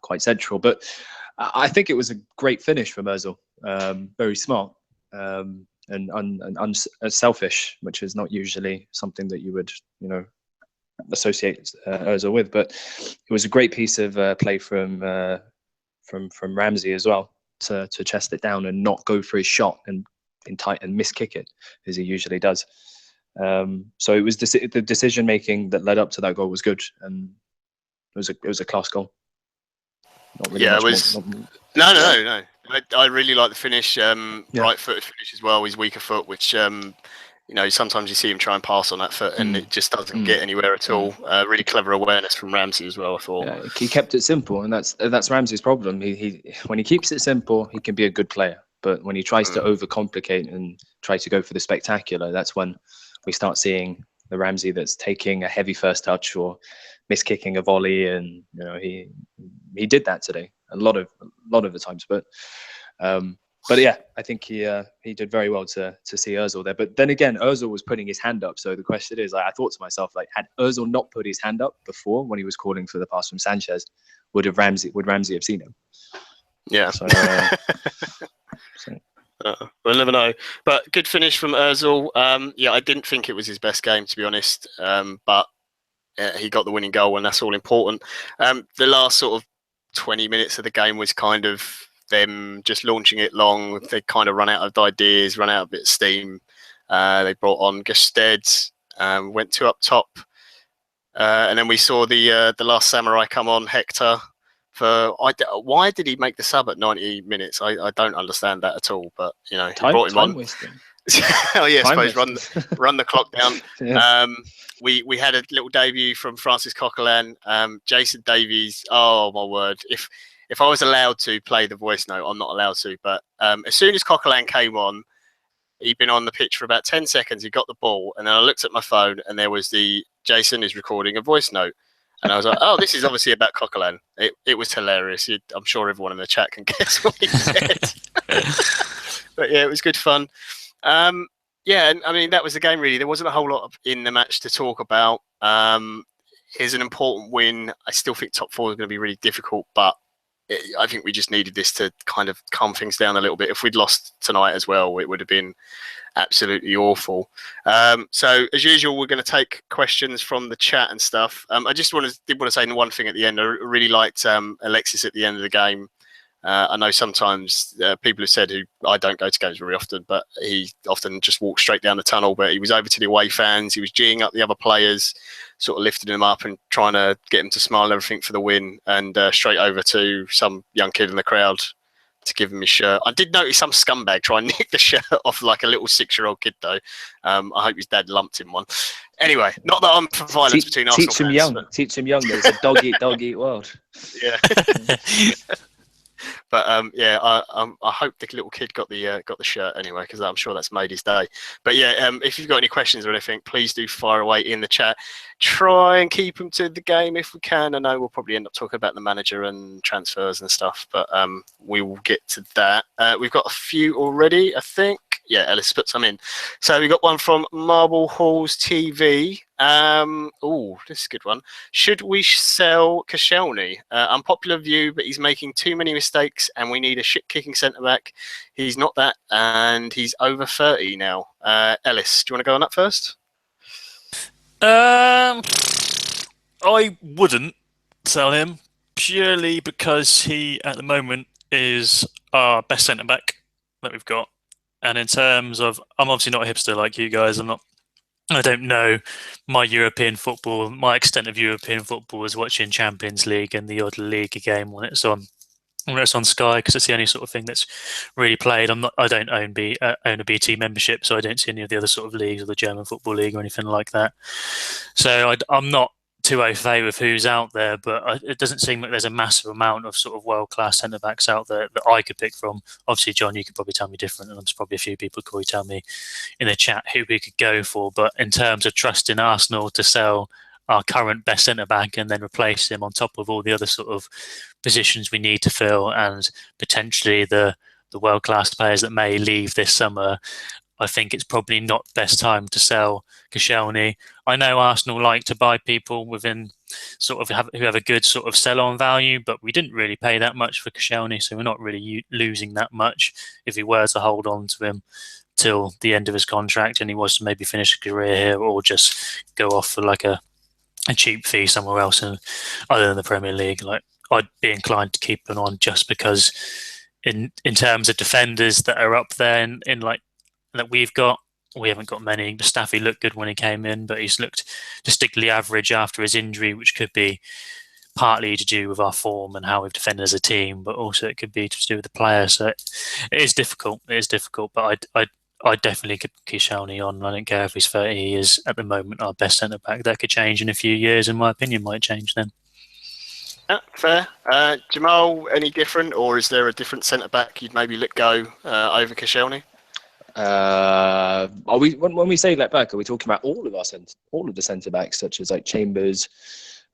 quite central, but I think it was a great finish from Ozil. Very smart. And unselfish, which is not usually something that you would, associate Ozil with. But it was a great piece of play from Ramsey as well to chest it down and not go for his shot and miss kick it as he usually does. So it was the decision making that led up to that goal was good, and it was a class goal. Not really it was. No. I really like the finish. Right-footed finish as well. His weaker foot, which sometimes you see him try and pass on that foot, and it just doesn't get anywhere at all. Really clever awareness from Ramsey as well, I thought. Yeah, he kept it simple, and that's Ramsey's problem. He when he keeps it simple, he can be a good player. But when he tries to overcomplicate and try to go for the spectacular, that's when we start seeing the Ramsey that's taking a heavy first touch or miskicking a volley, and he did that today a lot of the times. But yeah, I think he did very well to see Ozil there. But then again, Ozil was putting his hand up, so the question is, I thought to myself, like, had Ozil not put his hand up before when he was calling for the pass from Sanchez, would Ramsey have seen him? Yeah. So, we'll never know. But good finish from Ozil. I didn't think it was his best game, to be honest. But he got the winning goal, and that's all important. The last sort of 20 minutes of the game was kind of them just launching it long. They kind of run out of ideas, run out of a bit of steam. They brought on Gested, went 2 up top. And then we saw the last samurai come on, Hector. Why did he make the sub at 90 minutes? I don't understand that at all. But he brought him on. Wasting. Oh yeah, I suppose run the clock down. Yeah. We had a little debut from Francis Coquelin. Jason Davies. Oh my word! If I was allowed to play the voice note, I'm not allowed to. But as soon as Coquelin came on, he'd been on the pitch for about 10 seconds. He got the ball, and then I looked at my phone, and there was Jason is recording a voice note. And I was like, oh, this is obviously about Coquelin. It was hilarious. I'm sure everyone in the chat can guess what he said. But yeah, it was good fun. Yeah, and I mean, that was the game, really. There wasn't a whole lot in the match to talk about. It's an important win. I still think top four is going to be really difficult, but I think we just needed this to kind of calm things down a little bit. If we'd lost tonight as well, it would have been absolutely awful. So as usual, we're going to take questions from the chat and stuff. I just did want to say one thing at the end. I really liked Alexis at the end of the game. I know sometimes people have said I don't go to games very often, but he often just walks straight down the tunnel. But he was over to the away fans. He was geeing up the other players, sort of lifting them up and trying to get them to smile and everything for the win. And straight over to some young kid in the crowd to give him his shirt. I did notice some scumbag try and nick the shirt off like a little 6-year-old kid, though. I hope his dad lumped him one. Anyway, not that I'm for violence between Arsenal fans. Teach him young. It's a dog eat world. Yeah. But yeah, I hope the little kid got the shirt anyway, because I'm sure that's made his day. But yeah, if you've got any questions or anything, please do fire away in the chat. Try and keep them to the game if we can. I know we'll probably end up talking about the manager and transfers and stuff, but we will get to that. We've got a few already, I think. Yeah, Ellis put some in. So we got one from Marble Halls TV. This is a good one. Should we sell Koscielny? Unpopular view, but he's making too many mistakes and we need a shit-kicking centre-back. He's not that, and he's over 30 now. Ellis, do you want to go on that first? I wouldn't sell him purely because he, at the moment, is our best centre-back that we've got. And in terms of, I'm obviously not a hipster like you guys. I don't know my European football. My extent of European football is watching Champions League and the odd league game when it's on Sky, because it's the only sort of thing that's really played. I don't own a BT membership, so I don't see any of the other sort of leagues or the German Football League or anything like that. So I'm not too au fait with who's out there, but it doesn't seem like there's a massive amount of sort of world-class centre-backs out there that I could pick from. Obviously, John, you could probably tell me different, and there's probably a few people could probably tell me in the chat who we could go for. But in terms of trusting Arsenal to sell our current best centre-back and then replace him on top of all the other sort of positions we need to fill and potentially the world-class players that may leave this summer, I think it's probably not the best time to sell Koscielny. I know Arsenal like to buy people within sort of who have a good sort of sell-on value, but we didn't really pay that much for Koscielny, so we're not really losing that much if we were to hold on to him till the end of his contract and he was to maybe finish a career here or just go off for like a cheap fee somewhere else other than the Premier League. Like, I'd be inclined to keep him on just because in terms of defenders that are up there in like that we haven't got many. Mustafi looked good when he came in, but he's looked distinctly average after his injury, which could be partly to do with our form and how we've defended as a team, but also it could be to do with the player. So it is difficult. It is difficult, but I definitely could Koscielny on. I don't care if he's 30. He is at the moment our best centre back. That could change in a few years, and my opinion might change then. Fair. Jamal, any different, or is there a different centre back you'd maybe let go over Koscielny? Are we when we say let back? Are we talking about all of the centre backs, such as like Chambers,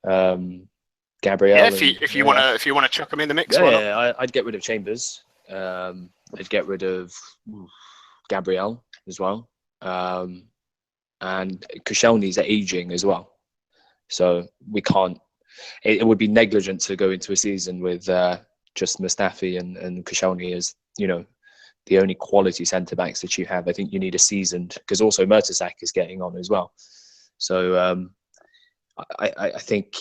Gabriel? Yeah, if you want to chuck them in the mix. I'd get rid of Chambers. I'd get rid of Gabriel as well, and Koscielny's aging as well, so we can't. It would be negligent to go into a season with just Mustafi and Koscielny as the only quality centre backs that you have. I think you need a seasoned, because also Mertesacker is getting on as well. So I think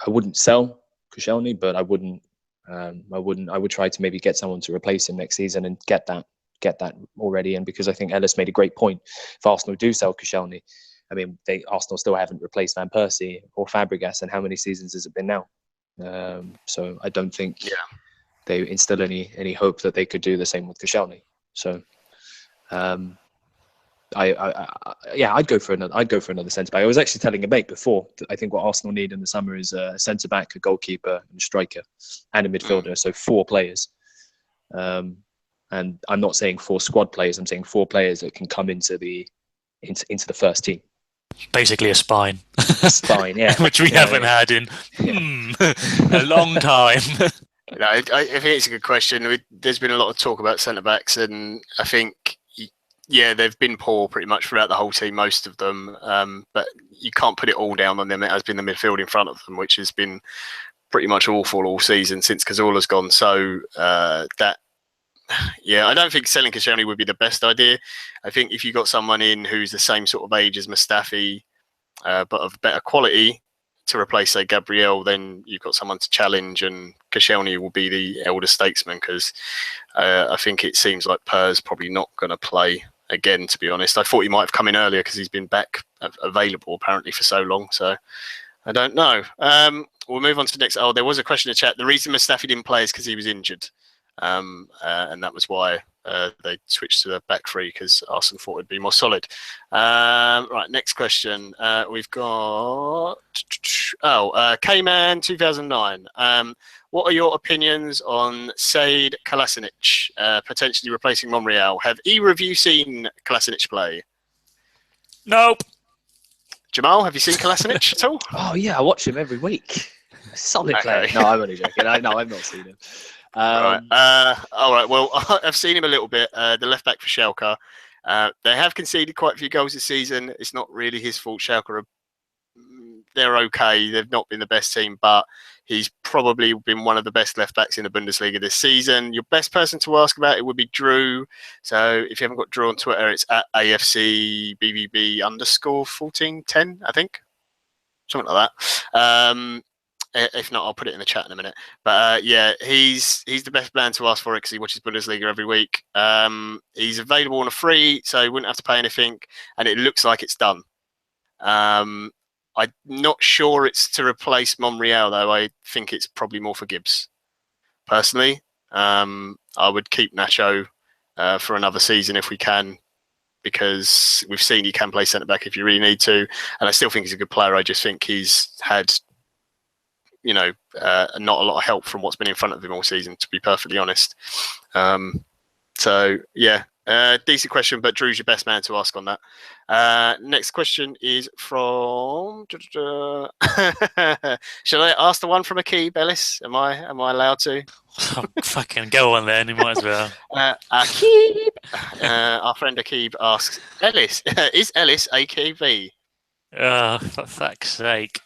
I wouldn't sell Koscielny, but I would try to maybe get someone to replace him next season and get that already. And because I think Ellis made a great point, if Arsenal do sell Koscielny, I mean, Arsenal still haven't replaced Van Persie or Fabregas, and how many seasons has it been now? So I don't think they instill any hope that they could do the same with Koscielny. So, I'd go for another centre back. I was actually telling a mate before that I think what Arsenal need in the summer is a centre back, a goalkeeper, and a striker, and a midfielder. So 4 players. And I'm not saying 4 squad players. I'm saying 4 players that can come into the first team. Basically a spine. Spine, yeah. Which we haven't had in a long time. No, I think it's a good question. There's been a lot of talk about centre backs, and I think, yeah, they've been poor pretty much throughout the whole team, most of them. But you can't put it all down on them. It has been the midfield in front of them, which has been pretty much awful all season since Cazorla's gone. So I don't think selling Koscielny would be the best idea. I think if you got someone in who's the same sort of age as Mustafi, but of better quality, to replace, say, Gabriel, then you've got someone to challenge, and Koscielny will be the elder statesman, because I think it seems like Per's probably not going to play again, to be honest. I thought he might have come in earlier because he's been back available apparently for so long, so I don't know. We'll move on to the next. Oh, there was a question in the chat. The reason Mustafi didn't play is because he was injured, and that was why they switched to the back three, because Arsenal thought it'd be more solid. Right, next question. We've got K-Man 2009. What are your opinions on Sead Kolasinac potentially replacing Monreal? Have either of you seen Kolasinac play? Nope. Jamal, have you seen Kolasinac at all? Oh yeah, I watch him every week. Solid player. No, I'm only joking. No, I've not seen him. All right. Well, I've seen him a little bit. The left back for Schalke. They have conceded quite a few goals this season. It's not really his fault. Schalke they're okay. They've not been the best team, but he's probably been one of the best left backs in the Bundesliga this season. Your best person to ask about it would be Drew. So if you haven't got Drew on Twitter, it's at AFC_BBB_1410, I think. Something like that. If not, I'll put it in the chat in a minute. But he's the best man to ask for it because he watches Bundesliga every week. He's available on a free, so he wouldn't have to pay anything, and it looks like it's done. I'm not sure it's to replace Monreal, though. I think it's probably more for Gibbs. Personally, I would keep Nacho for another season if we can, because we've seen he can play centre-back if you really need to, and I still think he's a good player. I just think he's had not a lot of help from what's been in front of him all season, to be perfectly honest. Decent question, but Drew's your best man to ask on that. Next question is from. Shall I ask the one from Akib, Ellis? Am I allowed to? Oh, fucking go on then. You might as well. Akib, our friend Akib asks, Ellis, is Ellis AKB? Oh, for fuck's sake.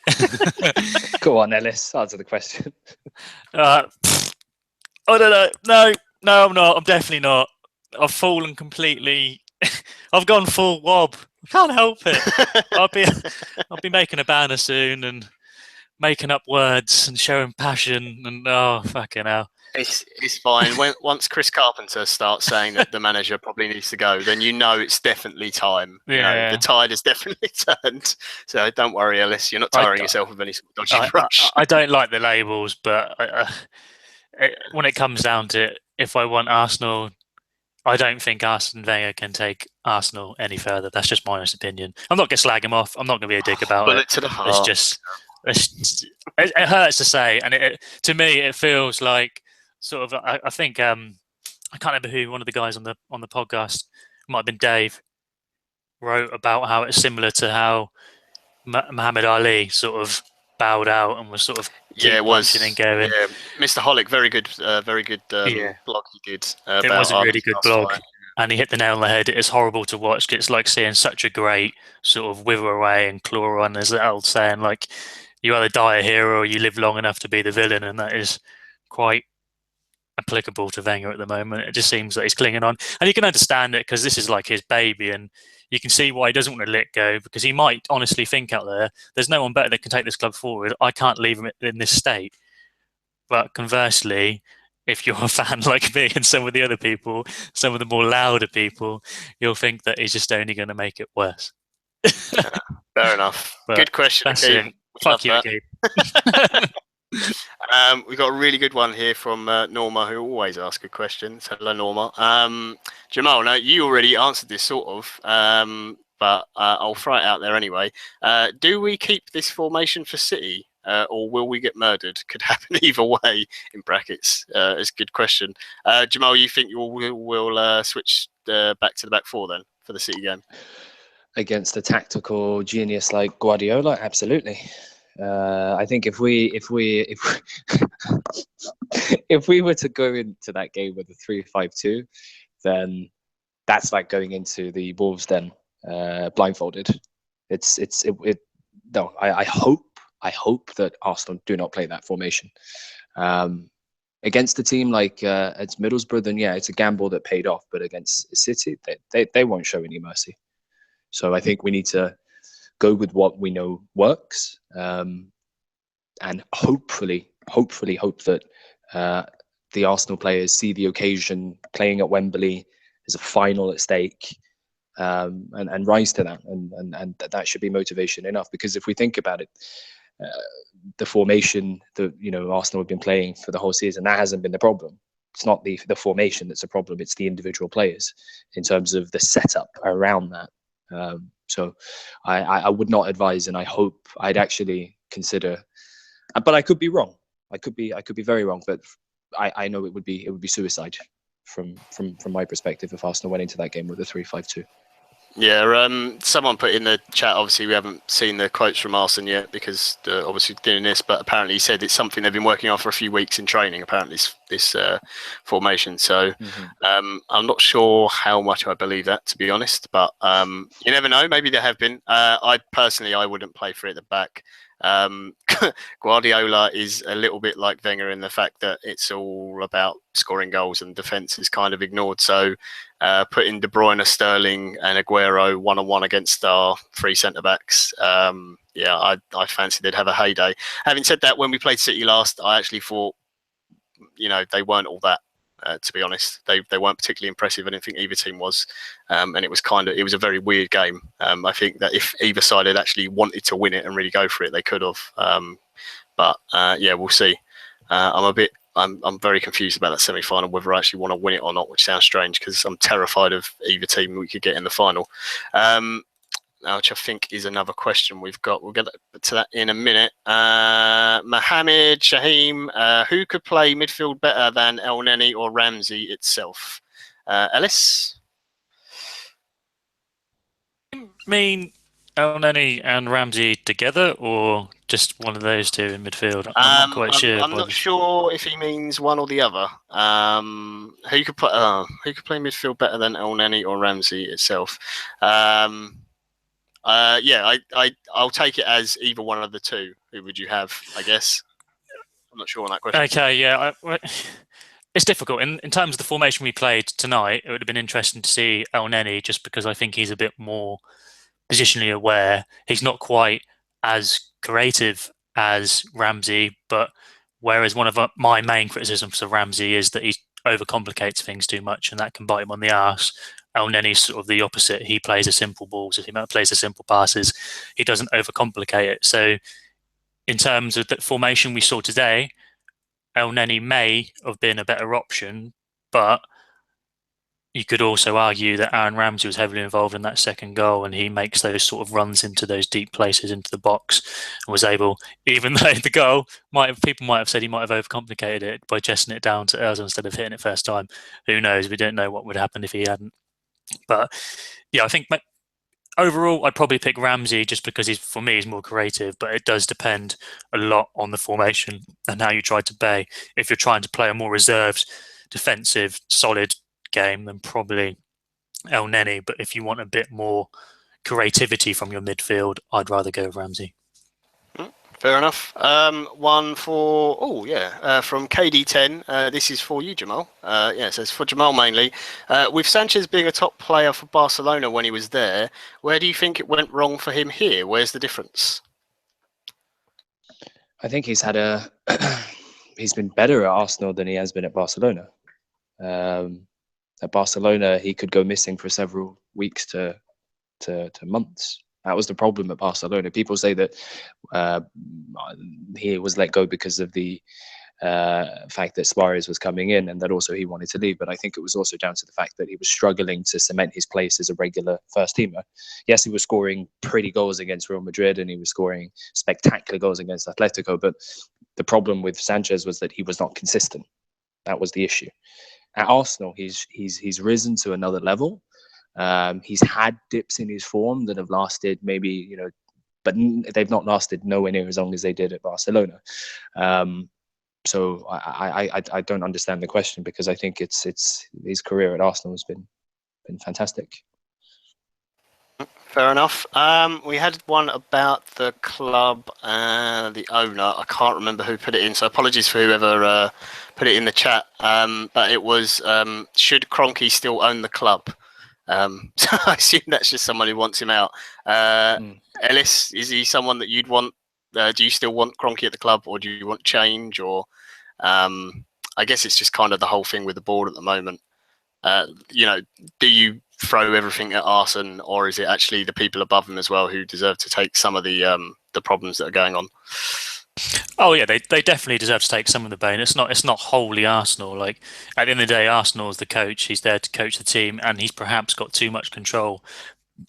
Go on, Ellis. Answer the question. I don't know. No, I'm not. I'm definitely not. I've fallen completely. I've gone full wob. I can't help it. I'll be making a banner soon and making up words and showing passion and fucking hell. It's fine. Once Chris Carpenter starts saying that the manager probably needs to go, then it's definitely time. Yeah. The tide has definitely turned. So don't worry, Ellis. You're not tiring yourself with any sort of dodgy brush. I don't like the labels, but when it comes down to it, if I want Arsenal, I don't think Arsene Wenger can take Arsenal any further. That's just my honest opinion. I'm not going to slag him off. I'm not going to be a dick about it. To the heart. It hurts to say, and to me it feels like sort of. I think I can't remember who one of the guys on the podcast, it might have been Dave, wrote about how it's similar to how Muhammad Ali sort of bowed out and was sort of punching and going. Yeah, Mr. Holick, very good blog he did. It was a really good blog, and he hit the nail on the head. It's horrible to watch. It's like seeing such a great sort of wither away and claw on. There's that old saying, like, you either die a hero or you live long enough to be the villain, and that is quite applicable to Wenger at the moment. It just seems that he's clinging on, and you can understand it because this is like his baby, and you can see why he doesn't want to let go, because he might honestly think out there's no one better that can take this club forward. I can't leave him in this state. But conversely, if you're a fan like me and some of the other people, some of the more louder people, you'll think that he's just only going to make it worse. Fair enough. But good question. Fuck you, Gabe. We've got a really good one here from Norma, who always asks good questions. Hello, Norma. Jamal, now you already answered this sort of, but I'll throw it out there anyway. Do we keep this formation for City, or will we get murdered? Could happen either way, in brackets. It's a good question. Jamal, you think we'll switch back to the back four then for the City game? against a tactical genius like Guardiola, absolutely. I think if we if we were to go into that game with a 3-5-2, then that's like going into the Wolves den blindfolded. No. I hope that Arsenal do not play that formation against a team like it's Middlesbrough. Then yeah, it's a gamble that paid off. But against City, they won't show any mercy. So I think we need to go with what we know works, and hopefully hope that the Arsenal players see the occasion playing at Wembley as a final at stake, and rise to that, and that should be motivation enough. Because if we think about it, the formation that Arsenal have been playing for the whole season, that hasn't been the problem. It's not the formation that's a problem; it's the individual players in terms of the setup around that. So I would not advise, and I hope I'd actually consider, but I could be wrong. I could be very wrong, but I know it would be suicide from my perspective if Arsenal went into that game with a 3-5-2. Yeah, someone put in the chat, obviously we haven't seen the quotes from Arsene yet because they're obviously doing this, but apparently he said it's something they've been working on for a few weeks in training, apparently this formation. So I'm not sure how much I believe that, to be honest, but you never know, maybe there have been. I wouldn't play for it at the back. Guardiola is a little bit like Wenger in the fact that it's all about scoring goals and defence is kind of ignored. So putting De Bruyne, Sterling and Aguero one-on-one against our three centre-backs, I fancy they'd have a heyday. Having said that, when we played City last, I actually thought, they weren't all that. To be honest, they weren't particularly impressive. I didn't think either team was, and it was a very weird game. I think that if either side had actually wanted to win it and really go for it, they could have. But we'll see. I'm very confused about that semi-final, whether I actually want to win it or not, which sounds strange because I'm terrified of either team we could get in the final. Which I think is another question we've got. We'll get to that in a minute. Mohammed Shaheem, who could play midfield better than El Neni or Ramsey itself? Ellis? I mean, El Neni and Ramsey together, or just one of those two in midfield? I'm not quite sure. I'm not sure if he means one or the other. Who could play midfield better than El Neni or Ramsey itself? I'll take it as either one of the two. Who would you have, I guess? I'm not sure on that question. Okay, yeah. It's difficult. In terms of the formation we played tonight, it would have been interesting to see El Neni just because I think he's a bit more positionally aware. He's not quite as creative as Ramsey, but whereas one of my main criticisms of Ramsey is that he overcomplicates things too much and that can bite him on the arse. El Neni's sort of the opposite. He plays the simple balls. He plays the simple passes. He doesn't overcomplicate it. So in terms of the formation we saw today, El Neni may have been a better option, but you could also argue that Aaron Ramsey was heavily involved in that second goal and he makes those sort of runs into those deep places into the box and was able, even though the goal people might have said he might have overcomplicated it by chesting it down to Ozil instead of hitting it first time. Who knows? We don't know what would happen if he hadn't. But yeah, I think overall I'd probably pick Ramsey just because for me he's more creative, but it does depend a lot on the formation and how you try to play. If you're trying to play a more reserved, defensive, solid game, then probably El Neni. But if you want a bit more creativity from your midfield, I'd rather go with Ramsey. Fair enough. One for from KD10. This is for you, Jamal. It says for Jamal mainly. With Sanchez being a top player for Barcelona when he was there, where do you think it went wrong for him here? Where's the difference? I think he's been better at Arsenal than he has been at Barcelona. At Barcelona, he could go missing for several weeks to months. That was the problem at Barcelona. People say that he was let go because of the fact that Suarez was coming in and that also he wanted to leave. But I think it was also down to the fact that he was struggling to cement his place as a regular first teamer. Yes, he was scoring pretty goals against Real Madrid and he was scoring spectacular goals against Atletico. But the problem with Sanchez was that he was not consistent. That was the issue. At Arsenal, he's risen to another level. He's had dips in his form that have lasted maybe, but they've not lasted nowhere near as long as they did at Barcelona. So I don't understand the question, because I think it's his career at Arsenal has been fantastic. Fair enough. We had one about the club and the owner. I can't remember who put it in, so apologies for whoever put it in the chat. But it was, should Kroenke still own the club? So I assume that's just someone who wants him out. Ellis, is he someone that you'd want? Do you still want Kroenke at the club, or do you want change? Or I guess it's just kind of the whole thing with the board at the moment. Do you throw everything at Arsene, or is it actually the people above him as well who deserve to take some of the problems that are going on? Oh yeah, they definitely deserve to take some of the blame. It's not wholly Arsenal. Like, at the end of the day, Arsenal is the coach. He's there to coach the team, and he's perhaps got too much control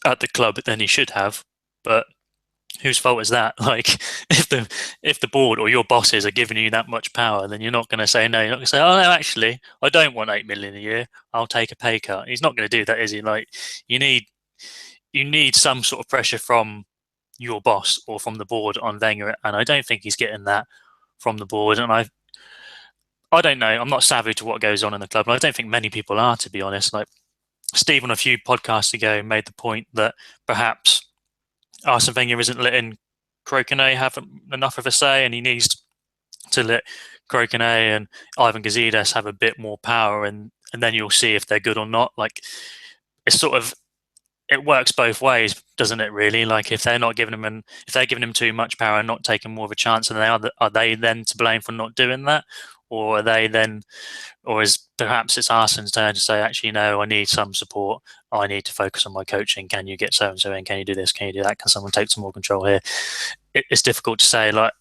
at the club than he should have. But whose fault is that? Like, if the board or your bosses are giving you that much power, then you're not going to say no. You're not going to say, oh no, actually, I don't want 8 million a year. I'll take a pay cut. He's not going to do that, is he? Like, you need some sort of pressure from your boss or from the board on Wenger, and I don't think he's getting that from the board. And I don't know. I'm not savvy to what goes on in the club, and I don't think many people are, to be honest. Like, Stephen a few podcasts ago made the point that perhaps Arsene Wenger isn't letting Kroenke have enough of a say, and he needs to let Kroenke and Ivan Gazidis have a bit more power, and then you'll see if they're good or not. Like, it's sort of, it works both ways, doesn't it? Really, like, if they're not giving him if they're giving him too much power and not taking more of a chance, and are they then to blame for not doing that, or are they then, or is perhaps it's Arsene's turn to say, actually, no, I need some support. I need to focus on my coaching. Can you get so and so in? Can you do this? Can you do that? Can someone take some more control here? It's difficult to say. Like,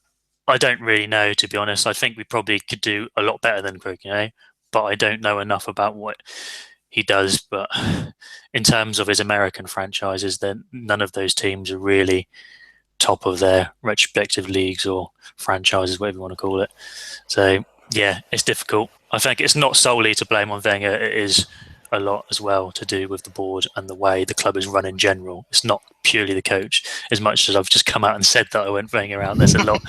I don't really know, to be honest. I think we probably could do a lot better than Kroenke, but I don't know enough about what he does. But in terms of his American franchises, then none of those teams are really top of their respective leagues or franchises, whatever you want to call it. So yeah, it's difficult. I think it's not solely to blame on Wenger. It is a lot as well to do with the board and the way the club is run in general. It's not purely the coach. As much as I've just come out and said that I went Wenger out, there's a lot.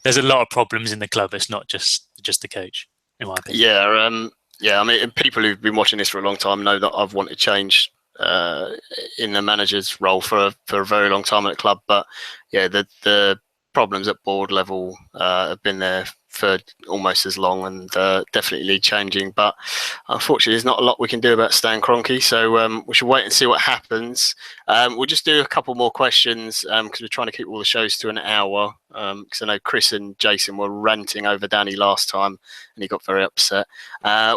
There's a lot of problems in the club. It's not just the coach, in my opinion. Yeah. I mean, people who've been watching this for a long time know that I've wanted change in the manager's role for a very long time at the club. But yeah, the problems at board level have been there for almost as long, and definitely changing. But unfortunately, there's not a lot we can do about Stan Kroenke, so we should wait and see what happens. We'll just do a couple more questions because we're trying to keep all the shows to an hour, because I know Chris and Jason were ranting over Danny last time and he got very upset.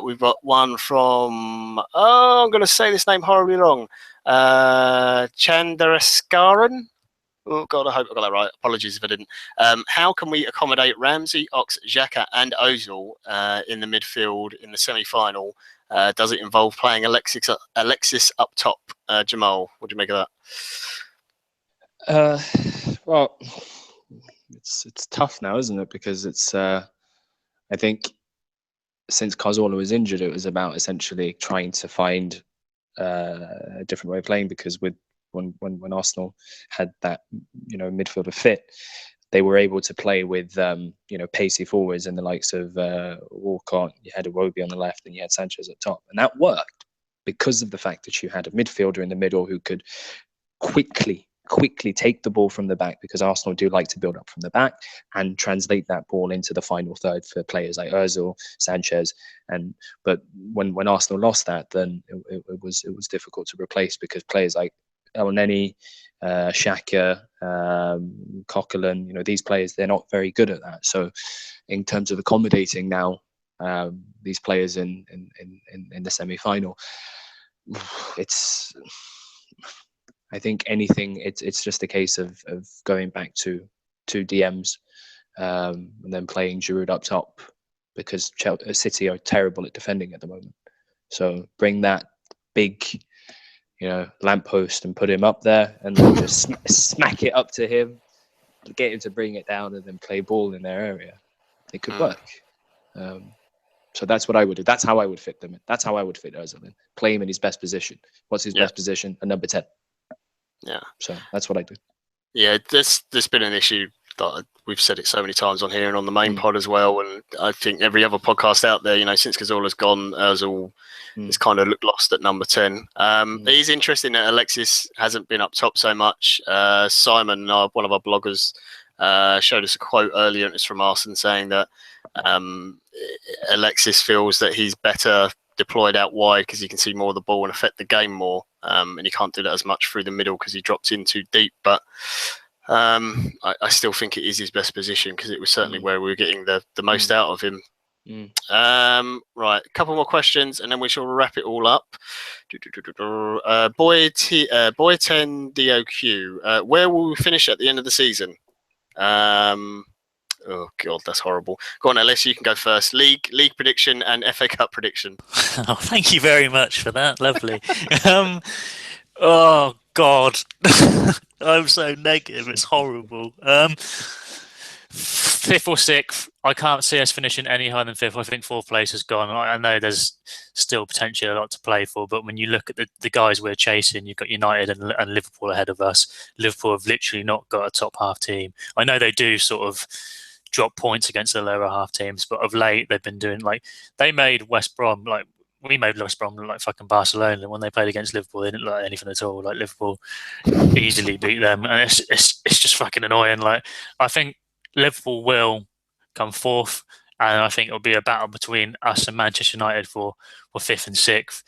We've got one from, I'm going to say this name horribly wrong, Chandraskaran. Oh God, I hope I got that right. Apologies if I didn't. How can we accommodate Ramsey, Ox, Xhaka and Ozil in the midfield in the semi-final? Does it involve playing Alexis up top? Jamal, what do you make of that? Well, it's tough now, isn't it? Because it's I think since Cazorla was injured, it was about essentially trying to find a different way of playing, because when Arsenal had that midfielder fit, they were able to play with pacey forwards and the likes of Walcott. You had Iwobi on the left and you had Sanchez at top, and that worked because of the fact that you had a midfielder in the middle who could quickly take the ball from the back, because Arsenal do like to build up from the back and translate that ball into the final third for players like Ozil, Sanchez. But when Arsenal lost that, then it was difficult to replace, because players like El Neni, Xhaka, Coquelin, these players, they're not very good at that. So in terms of accommodating now these players in the semi-final, I think anything, it's just a case of going back to two DMs and then playing Giroud up top, because City are terrible at defending at the moment. So bring that big lamppost and put him up there, and then just smack it up to him, get him to bring it down, and then play ball in their area. It could work. So that's what I would do. That's how I would fit them in. That's how I would fit Özil in. Play him in his best position. What's his best position? A number 10. Yeah. So that's what I do. Yeah, there's been an issue that we've said it so many times on here and on the main pod as well. And I think every other podcast out there, since Cazorla's gone, Özil has kind of looked lost at number 10. It is interesting that Alexis hasn't been up top so much. Simon, one of our bloggers, showed us a quote earlier, and it's from Arsene, saying that Alexis feels that he's better deployed out wide because he can see more of the ball and affect the game more, and he can't do that as much through the middle because he drops in too deep. But I still think it is his best position because it was certainly where we were getting the most out of him. Right, a couple more questions and then we shall wrap it all up. Boy 10 DOQ, where will we finish at the end of the season? Oh God, that's horrible. Go on, Ellis, you can go first. League prediction and FA Cup prediction. Oh, thank you very much for that. Lovely. Oh God, I'm so negative. It's horrible. 5th or 6th. I can't see us finishing any higher than 5th. I think 4th place has gone. I know there's still potentially a lot to play for, but when you look at the guys we're chasing, you've got United and Liverpool ahead of us. Liverpool have literally not got a top half team. I know they do sort of drop points against the lower half teams, but of late they've been doing they made West Brom we made West Brom look like fucking Barcelona, and when they played against Liverpool they didn't look like anything at all. Liverpool easily beat them, and it's just fucking annoying. I think Liverpool will come 4th, and I think it'll be a battle between us and Manchester United for 5th and 6th.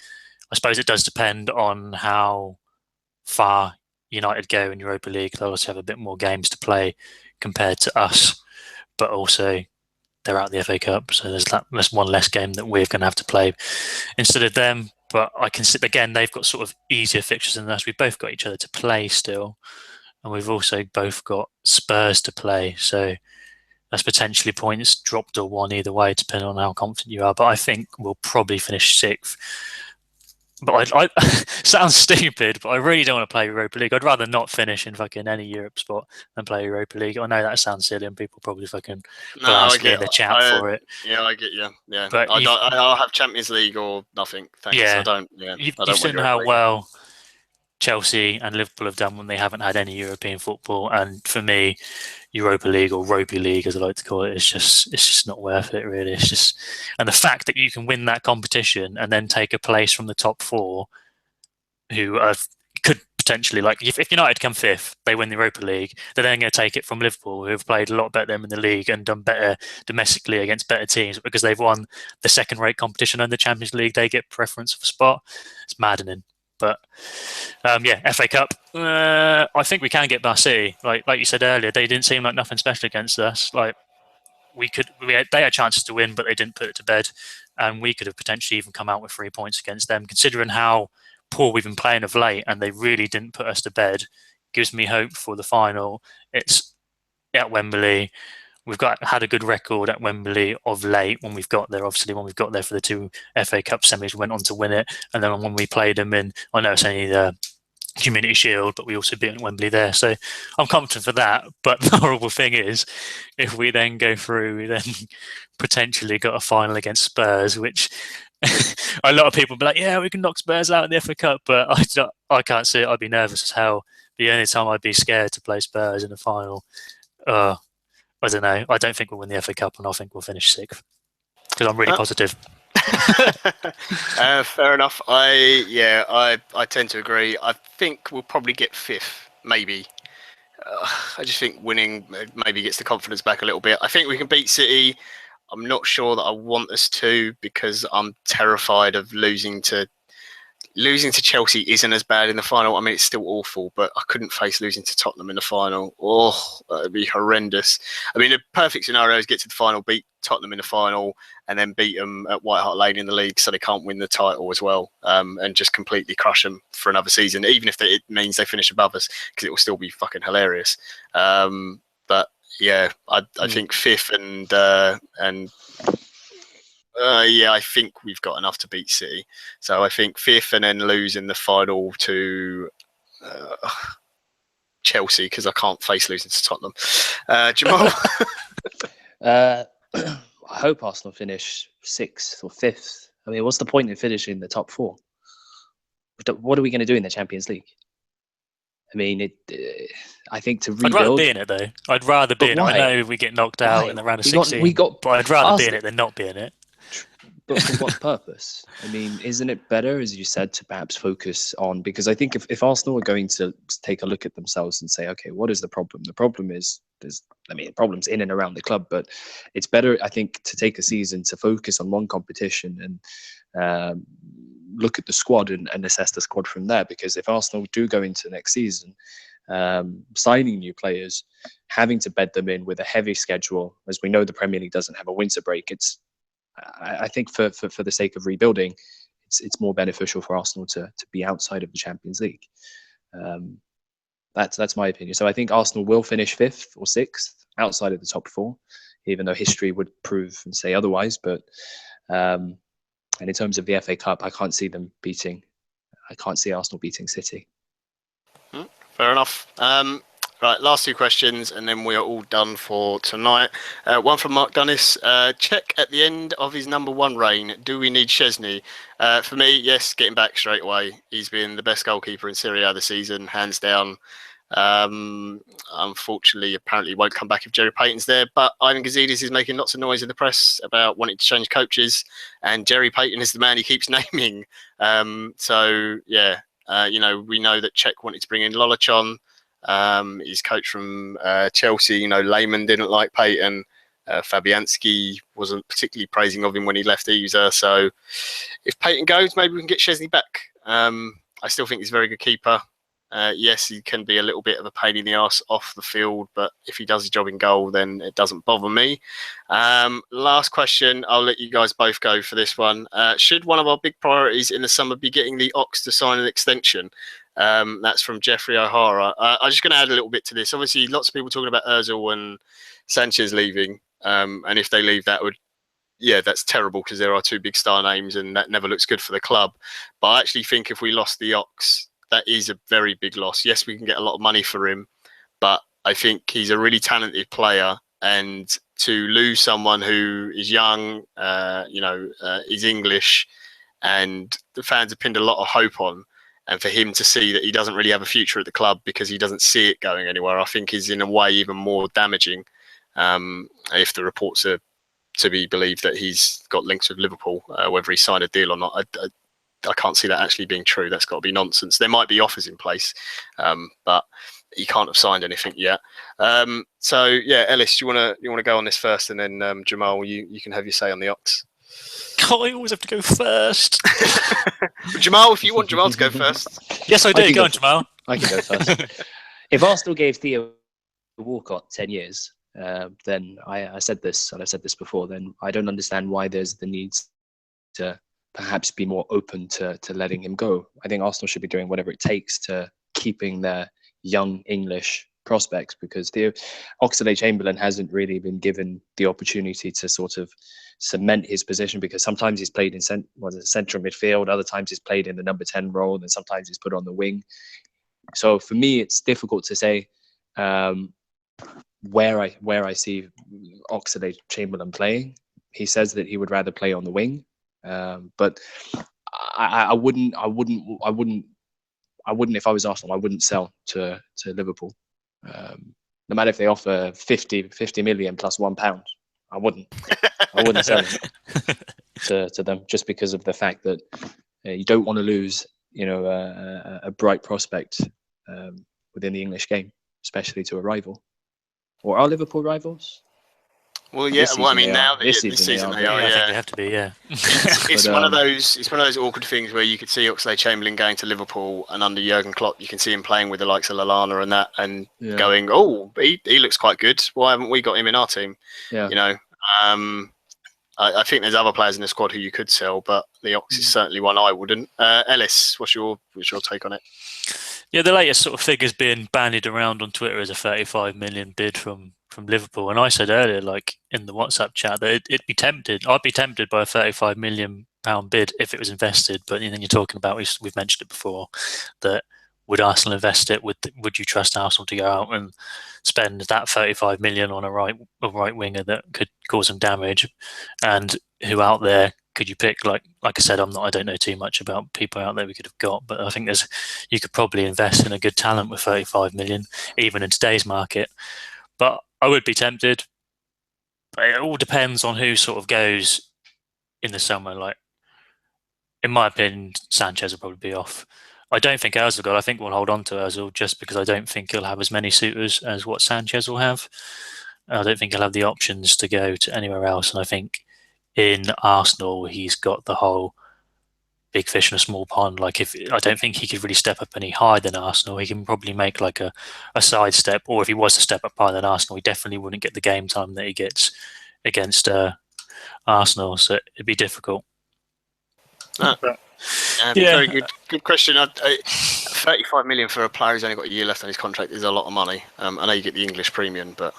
I suppose it does depend on how far United go in Europa League. They'll also have a bit more games to play compared to us, but also they're out of the FA Cup, so there's one less game that we're going to have to play instead of them. But I can see, again, they've got sort of easier fixtures than us. We've both got each other to play still, and we've also both got Spurs to play. So that's potentially points dropped or won either way, depending on how confident you are. But I think we'll probably finish 6th. But I sounds stupid, but I really don't want to play Europa League. I'd rather not finish in fucking any Europe spot than play Europa League. I know that sounds silly, and people probably fucking blast me in the chat for it. Yeah, I get you. Yeah, but I'll have Champions League or nothing. Thanks. Yeah, I don't. Yeah, you've seen how well Chelsea and Liverpool have done when they haven't had any European football, and for me, Europa League or Ropey League, as I like to call it, it's just not worth it, really. It's just, and the fact that you can win that competition and then take a place from the top 4, who could potentially, if United come 5th, they win the Europa League, they're then going to take it from Liverpool, who have played a lot better than them in the league and done better domestically against better teams, because they've won the second-rate competition and the Champions League, they get preference for spot. It's maddening. But FA Cup. I think we can get past City. Like you said earlier, they didn't seem like nothing special against us. They had chances to win, but they didn't put it to bed, and we could have potentially even come out with 3 points against them. Considering how poor we've been playing of late, and they really didn't put us to bed, gives me hope for the final. It's at Wembley. We've had a good record at Wembley of late when we've got there. Obviously, when we've got there for the 2 FA Cup semis, we went on to win it. And then when we played them in, I know it's only the Community Shield, but we also beat at Wembley there. So I'm confident for that. But the horrible thing is, if we then go through, we then potentially got a final against Spurs, which a lot of people will be like, yeah, we can knock Spurs out in the FA Cup. But I can't see it. I'd be nervous as hell. The only time I'd be scared to play Spurs in the final, I don't know. I don't think we'll win the FA Cup, and I think we'll finish 6th because I'm really positive. Fair enough. I tend to agree. I think we'll probably get 5th, maybe. I just think winning maybe gets the confidence back a little bit. I think we can beat City. I'm not sure that I want us to, because I'm terrified of losing to Chelsea. Isn't as bad in the final. I mean, it's still awful, but I couldn't face losing to Tottenham in the final. Oh, that would be horrendous. I mean, the perfect scenario is get to the final, beat Tottenham in the final, and then beat them at White Hart Lane in the league, so they can't win the title as well, and just completely crush them for another season, even if it means they finish above us, because it will still be fucking hilarious. But yeah, I think 5th and I think we've got enough to beat City. So I think 5th and then lose in the final to Chelsea, because I can't face losing to Tottenham. Jamal? I hope Arsenal finish 6th or 5th. I mean, what's the point in finishing in the top 4? What are we going to do in the Champions League? I mean, I think to rebuild. I'd rather be in it, though. I'd rather be in it. I know we get knocked out in the round of 16, but I'd rather be in it than not be in it. But for what purpose? I mean, isn't it better, as you said, to perhaps focus on, because I think if Arsenal are going to take a look at themselves and say, okay, what is the problem? The problem is problems in and around the club, but it's better, I think, to take a season to focus on one competition and look at the squad and assess the squad from there. Because if Arsenal do go into next season, signing new players, having to bed them in with a heavy schedule, as we know the Premier League doesn't have a winter break, I think for the sake of rebuilding, it's more beneficial for Arsenal to be outside of the Champions League. That's my opinion. So I think Arsenal will finish 5th or 6th outside of the top 4, even though history would prove and say otherwise. But and in terms of the FA Cup, I can't see Arsenal beating City. Fair enough. Right, last 2 questions, and then we are all done for tonight. One from Mark Dunnis. Check at the end of his number 1 reign. Do we need Szczesny? For me, yes, getting back straight away. He's been the best goalkeeper in Serie A this season, hands down. Unfortunately, apparently won't come back if Jerry Payton's there, but Ivan Gazidis is making lots of noise in the press about wanting to change coaches, and Jerry Payton is the man he keeps naming. So, yeah, we know that Czech wanted to bring in Lolachon. He's coach from Chelsea. Lehmann didn't like Payton. Fabianski wasn't particularly praising of him when he left Ibiza. So if Payton goes, maybe we can get Szczesny back. I still think he's a very good keeper. Yes, he can be a little bit of a pain in the arse off the field, but if he does his job in goal, then it doesn't bother me. Last question. I'll let you guys both go for this one. Should one of our big priorities in the summer be getting the Ox to sign an extension? That's from Jeffrey O'Hara. I'm just going to add a little bit to this. Obviously, lots of people talking about Ozil and Sanchez leaving. And if they leave, that's terrible because there are 2 big star names and that never looks good for the club. But I actually think if we lost the Ox, that is a very big loss. Yes, we can get a lot of money for him, but I think he's a really talented player. And to lose someone who is young, is English, and the fans have pinned a lot of hope on, and for him to see that he doesn't really have a future at the club because he doesn't see it going anywhere, I think is in a way even more damaging. If the reports are to be believed that he's got links with Liverpool, whether he signed a deal or not, I can't see that actually being true. That's got to be nonsense. There might be offers in place, but he can't have signed anything yet. So yeah, Ellis, you want to go on this first, and then Jamal, you can have your say on the Ox. I always have to go first. Jamal, if you want Jamal to go first. Yes, I do. Go on, Jamal. I can go first. If Arsenal gave Theo Walcott 10 years, then I said this, and I've said this before, then I don't understand why there's the need to perhaps be more open to letting him go. I think Arsenal should be doing whatever it takes to keeping their young English prospects, because the Oxlade-Chamberlain hasn't really been given the opportunity to sort of cement his position, because sometimes he's played in central midfield, other times he's played in the number 10 role, and sometimes he's put on the wing. So for me, it's difficult to say where I see Oxlade-Chamberlain playing. He says that he would rather play on the wing, but I wouldn't if I was Arsenal. I wouldn't sell to Liverpool, no matter if they offer 50 million plus £1. I wouldn't sell it to them, just because of the fact that you don't want to lose, a bright prospect within the English game, especially to a rival. Or are Liverpool rivals? Well, yeah. Well, I mean, now this season they are. I think they have to be. Yeah. It's one of those awkward things where you could see Oxlade-Chamberlain going to Liverpool, and under Jurgen Klopp, you can see him playing with the likes of Lallana and that, and going, "Oh, he looks quite good. Why haven't we got him in our team?" Yeah. I think there's other players in the squad who you could sell, but the Ox is certainly one I wouldn't. Ellis, what's your take on it? Yeah, the latest sort of figures being bandied around on Twitter is a 35 million bid from Liverpool, and I said earlier, like in the WhatsApp chat, that I'd be tempted by a 35 million pound bid if it was invested. But then you're talking about, we've mentioned it before, that would Arsenal invest it? Would you trust Arsenal to go out and spend that 35 million on a right winger that could cause some damage? And who out there could you pick? Like I said, I don't know too much about people out there we could have got, but I think you could probably invest in a good talent with 35 million, even in today's market. But I would be tempted. But it all depends on who sort of goes in the summer. Like, in my opinion, Sanchez will probably be off. I don't think Ozil will go. I think we'll hold on to Ozil just because I don't think he'll have as many suitors as what Sanchez will have. I don't think he'll have the options to go to anywhere else. And I think in Arsenal, he's got the whole big fish in a small pond. Like, I don't think he could really step up any higher than Arsenal. He can probably make like a side step, or if he was to step up higher than Arsenal, he definitely wouldn't get the game time that he gets against Arsenal. So it'd be difficult. Very good question. 35 million for a player who's only got a year left on his contract is a lot of money. I know you get the English premium, but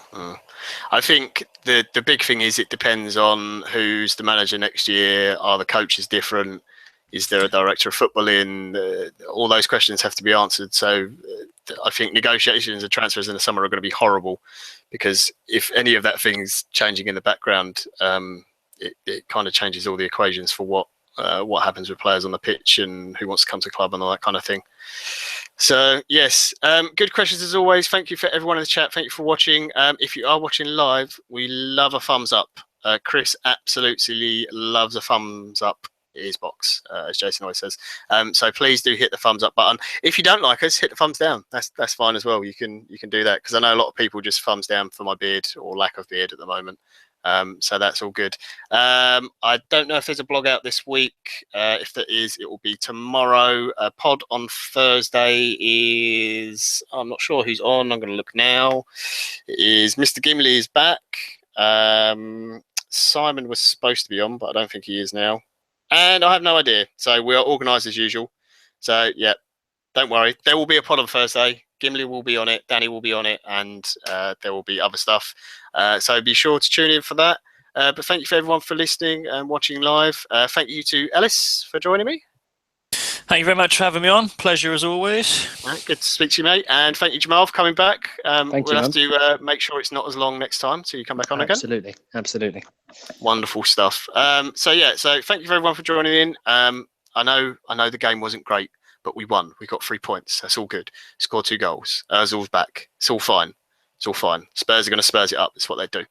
I think the big thing is it depends on who's the manager next year. Are the coaches different? Is there a director of football in? All those questions have to be answered. So I think negotiations and transfers in the summer are going to be horrible, because if any of that thing's changing in the background, it kind of changes all the equations for what happens with players on the pitch and who wants to come to the club and all that kind of thing. So yes, good questions as always. Thank you for everyone in the chat. Thank you for watching. If you are watching live, we love a thumbs up. Chris absolutely loves a thumbs up his box, as Jason always says. So please do hit the thumbs up button. If you don't like us, hit the thumbs down. That's fine as well. You can do that, because I know a lot of people just thumbs down for my beard or lack of beard at the moment. So that's all good. I don't know if there's a blog out this week. If there is, it will be tomorrow. Pod on Thursday is, I'm not sure who's on. I'm going to look now. It is Mr. Gimley is back. Simon was supposed to be on, but I don't think he is now. And I have no idea. So we are organised as usual. So yeah, don't worry. There will be a pod on Thursday. Gimli will be on it, Danny will be on it, and there will be other stuff. So be sure to tune in for that. But thank you for everyone for listening and watching live. Thank you to Ellis for joining me. Thank you very much for having me on. Pleasure as always. Right, good to speak to you, mate. And thank you, Jamal, for coming back. We'll have to make sure it's not as long next time, so you come back on again. Absolutely. Wonderful stuff. So thank you for everyone for joining in. I know the game wasn't great, but we won. We got 3 points. That's all good. Scored 2 goals. Ozil's back. It's all fine. Spurs are going to Spurs it up. That's what they do.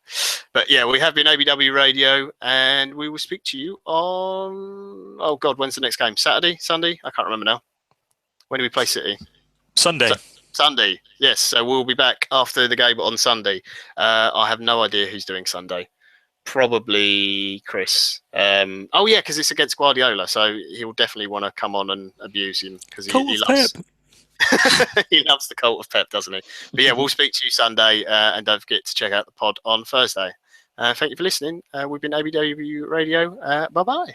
But yeah, we have been ABW Radio, and we will speak to you on... Oh, God, when's the next game? Saturday? Sunday? I can't remember now. When do we play City? Sunday. Sunday, yes. So we'll be back after the game on Sunday. I have no idea who's doing Sunday. Probably Chris. Because it's against Guardiola, so he'll definitely want to come on and abuse him, because he loves... He loves the cult of Pep, doesn't he? But yeah, we'll speak to you Sunday, and don't forget to check out the pod on Thursday. Thank you for listening. We've been ABW Radio. Bye-bye.